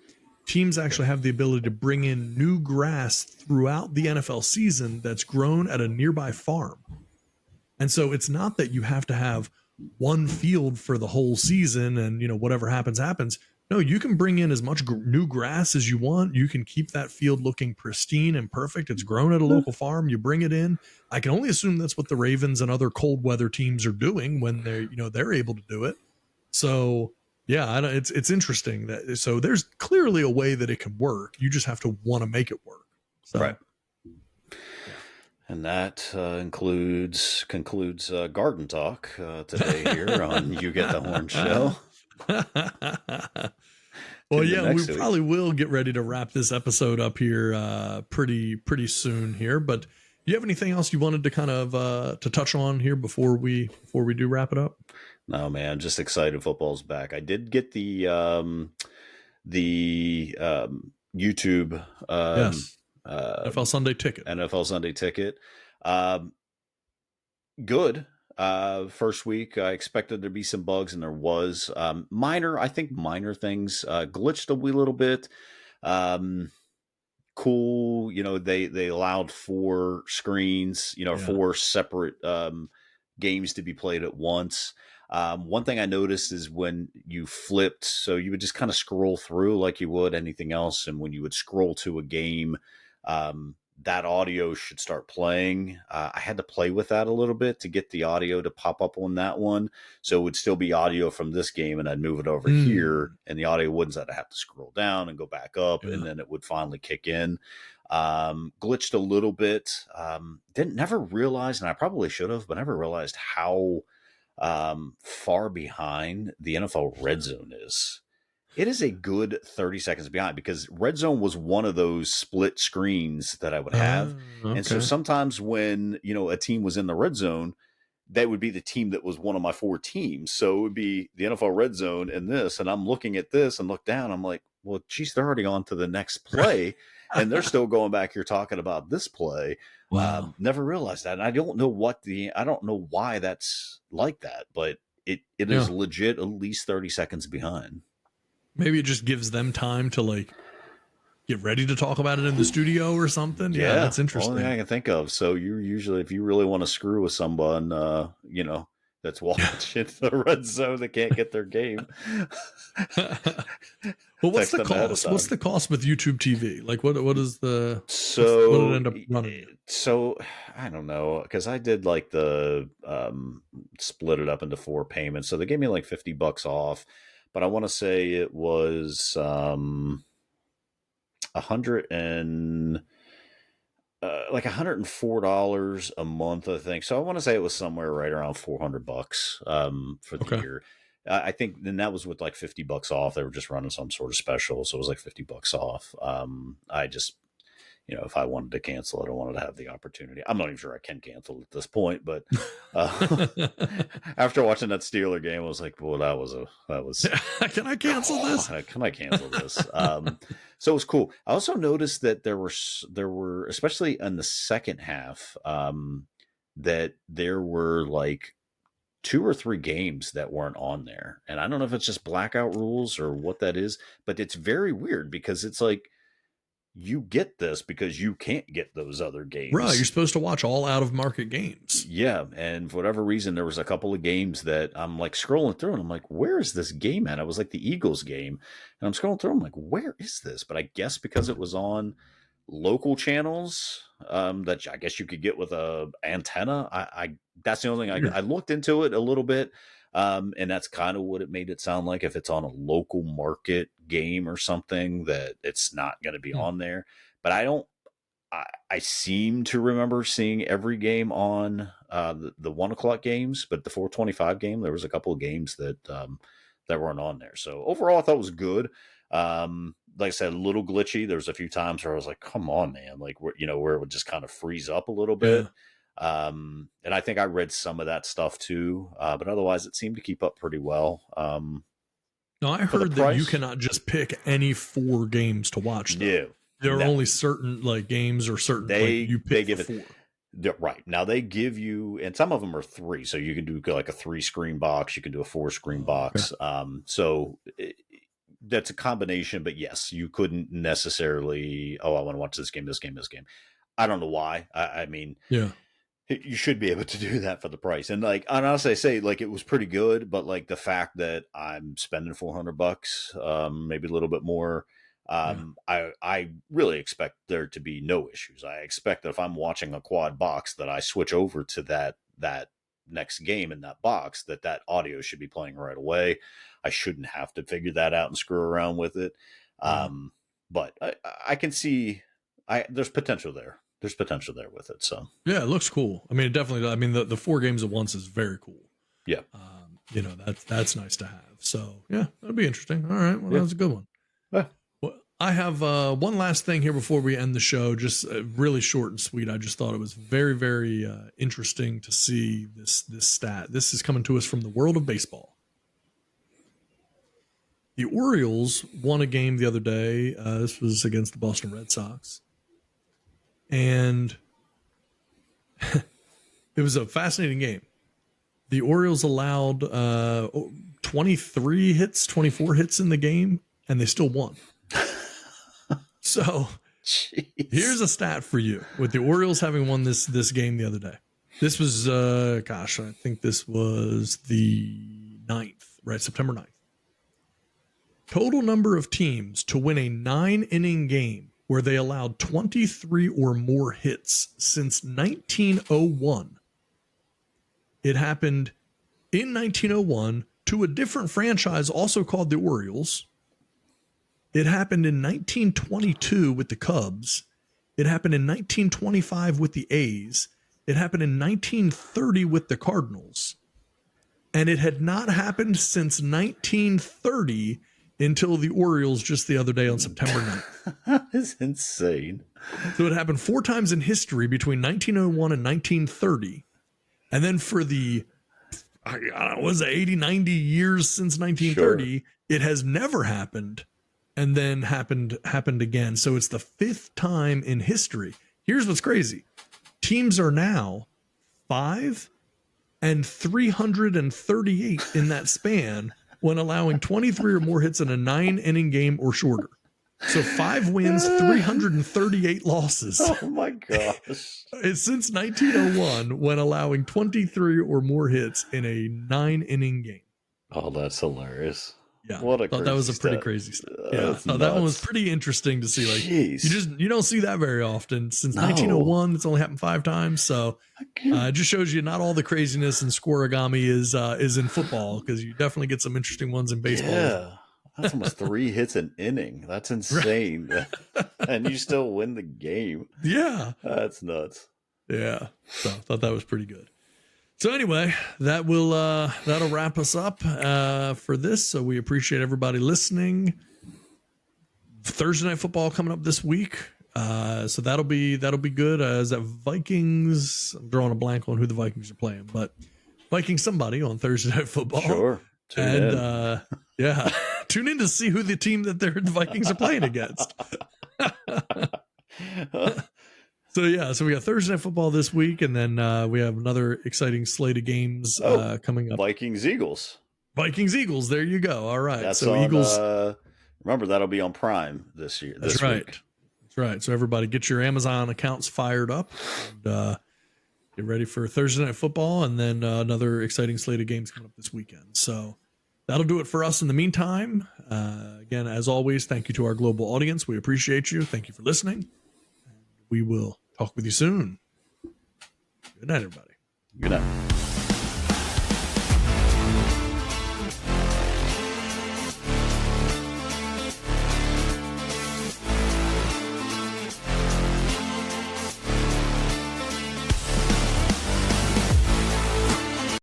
teams actually have the ability to bring in new grass throughout the NFL season that's grown at a nearby farm. And so it's not that you have to have one field for the whole season and, whatever happens. No, you can bring in as much new grass as you want. You can keep that field looking pristine and perfect. It's grown at a local farm. You bring it in. I can only assume that's what the Ravens and other cold weather teams are doing when they're able to do it. So yeah, it's interesting so there's clearly a way that it can work. You just have to want to make it work. So. Right. And that concludes Garden Talk today here on You Get the Horn Show. Well, yeah, we probably will get ready to wrap this episode up here pretty soon here. But do you have anything else you wanted to kind of to touch on here before we do wrap it up? No, man, I'm just excited football's back. I did get the YouTube yes. NFL Sunday Ticket. Good. First week, I expected there to be some bugs, and there was minor things. Glitched a wee little bit. Cool. They allowed 4 screens, 4 separate games to be played at once. One thing I noticed is when you flipped, so you would just kind of scroll through like you would anything else. And when you would scroll to a game, that audio should start playing. I had to play with that a little bit to get the audio to pop up on that one. So it would still be audio from this game, and I'd move it over here, and the audio wouldn't. I'd have to scroll down and go back up, and then it would finally kick in. Glitched a little bit. Never realized, and I probably should have, but never realized how far behind the NFL red zone is. It is a good 30 seconds behind, because red zone was one of those split screens that I would have. Okay. And so sometimes when, a team was in the red zone, that would be the team that was one of my 4 teams. So it would be the NFL Red Zone and this, and I'm looking at this and look down. I'm like, well, geez, they're already on to the next play, and they're still going back here talking about this play. Wow. Never realized that, and I don't know why that's like that, but it is legit at least 30 seconds behind. Maybe it just gives them time to like get ready to talk about it in the studio or something. Yeah, that's interesting. Only thing I can think of. So you usually, if you really want to screw with someone, that's watching the Red Zone that can't get their game. Well, what's the cost? What's the cost with YouTube TV? Like, what is the so? What did it end up running? So I don't know, because I did like the split it up into 4 payments. So they gave me like $50 off, but I want to say it was $104 a month, I think. So I want to say it was somewhere right around $400 for the year. I think then that was with like $50 off. They were just running some sort of special, so it was like $50 off. I just, if I wanted to cancel it, I wanted to have the opportunity. I'm not even sure I can cancel at this point, but after watching that Steeler game, I was like, well, that was Can I cancel this? Can I cancel this? So it was cool. I also noticed that there were, especially in the second half, that there were like 2 or 3 games that weren't on there. And I don't know if it's just blackout rules or what that is, but it's very weird because it's like, you get this because you can't get those other games. Right. You're supposed to watch all out of market games. Yeah. And for whatever reason, there was a couple of games that I'm like scrolling through and I'm like, where is this game at? It was like the Eagles game. And I'm scrolling through. I'm like, where is this? But I guess because it was on local channels that I guess you could get with a antenna. I that's the only thing I looked into it a little bit. And that's kind of what it made it sound like. If it's on a local market game or something, that it's not going to be on there. But I seem to remember seeing every game on the 1 o'clock games, but the 4:25 game, there was a couple of games that weren't on there. So overall, I thought it was good. Like I said, a little glitchy. There was a few times where I was like, come on, man, like where it would just kind of freeze up a little bit. Yeah. And I think I read some of that stuff too, but otherwise it seemed to keep up pretty well. No, I heard that you cannot just pick any 4 games to watch. No, there are only certain like games or certain you pick. They give 4. Right now they give you, and some of them are 3, so you can do like a 3-screen box, you can do a 4-screen box. Okay. That's a combination, but yes, you couldn't necessarily. I want to watch this game. I don't know why. I mean, yeah. You should be able to do that for the price. And like, and honestly, I say like it was pretty good, but like the fact that I'm spending $400, maybe a little bit more, I really expect there to be no issues. I expect that if I'm watching a quad box, that I switch over to that next game in that box, that audio should be playing right away. I shouldn't have to figure that out and screw around with it. But I can see there's potential there. There's potential there with it. So yeah, it looks cool. I mean, it definitely, I mean, the 4 games at once is very cool. Yeah. That's nice to have. So yeah, that'll be interesting. All right. Well, that was a good one. Yeah. Well, I have one last thing here before we end the show, just really short and sweet. I just thought it was very, very interesting to see this stat. This is coming to us from the world of baseball. The Orioles won a game the other day. This was against the Boston Red Sox. And it was a fascinating game. The Orioles allowed 24 hits in the game, and they still won. So here's a stat for you with the Orioles having won this game the other day. This was, I think this was the 9th, right? September 9th. Total number of teams to win a 9-inning game where they allowed 23 or more hits since 1901. It happened in 1901 to a different franchise also called the Orioles. It happened in 1922 with the Cubs. It happened in 1925 with the A's. It happened in 1930 with the Cardinals. And it had not happened since 1930 until the Orioles just the other day on September 9th. That is insane. So it happened 4 times in history between 1901 and 1930. And then for the, I don't know, was it 80, 90 years since 1930, it has never happened. And then happened again. So it's the 5th time in history. Here's what's crazy. Teams are now 5 and 338 in that span when allowing 23 or more hits in a 9-inning game or shorter. So 5 wins, 338 losses. Oh my gosh. It's since 1901 when allowing 23 or more hits in a 9-inning game. Oh, that's hilarious. Yeah, what a thought that was a pretty crazy stat. Yeah, that one was pretty interesting to see. Like, Jeez. you don't see that very often. Since 1901, it's only happened 5 times. So it just shows you not all the craziness in Scorigami is in football, because you definitely get some interesting ones in baseball. Yeah, that's almost 3 hits an inning. That's insane. And you still win the game. Yeah, that's nuts. Yeah, so I thought that was pretty good. So anyway, that'll wrap us up for this. So we appreciate everybody listening. Thursday Night Football coming up this week. So that'll be good. Is that Vikings? I'm drawing a blank on who the Vikings are playing, but Vikings somebody on Thursday Night Football. Sure. Tune in. Yeah, tune in to see who the team that the Vikings are playing against. So we got Thursday Night Football this week, and then we have another exciting slate of games coming up. Vikings Eagles. There you go. All right. That's so on, Eagles. Remember, that'll be on Prime this year. That's right. Week. That's right. So everybody, get your Amazon accounts fired up, and get ready for Thursday Night Football, and then another exciting slate of games coming up this weekend. So that'll do it for us. In the meantime, again, as always, thank you to our global audience. We appreciate you. Thank you for listening. We will talk with you soon. Good night, everybody. Good night.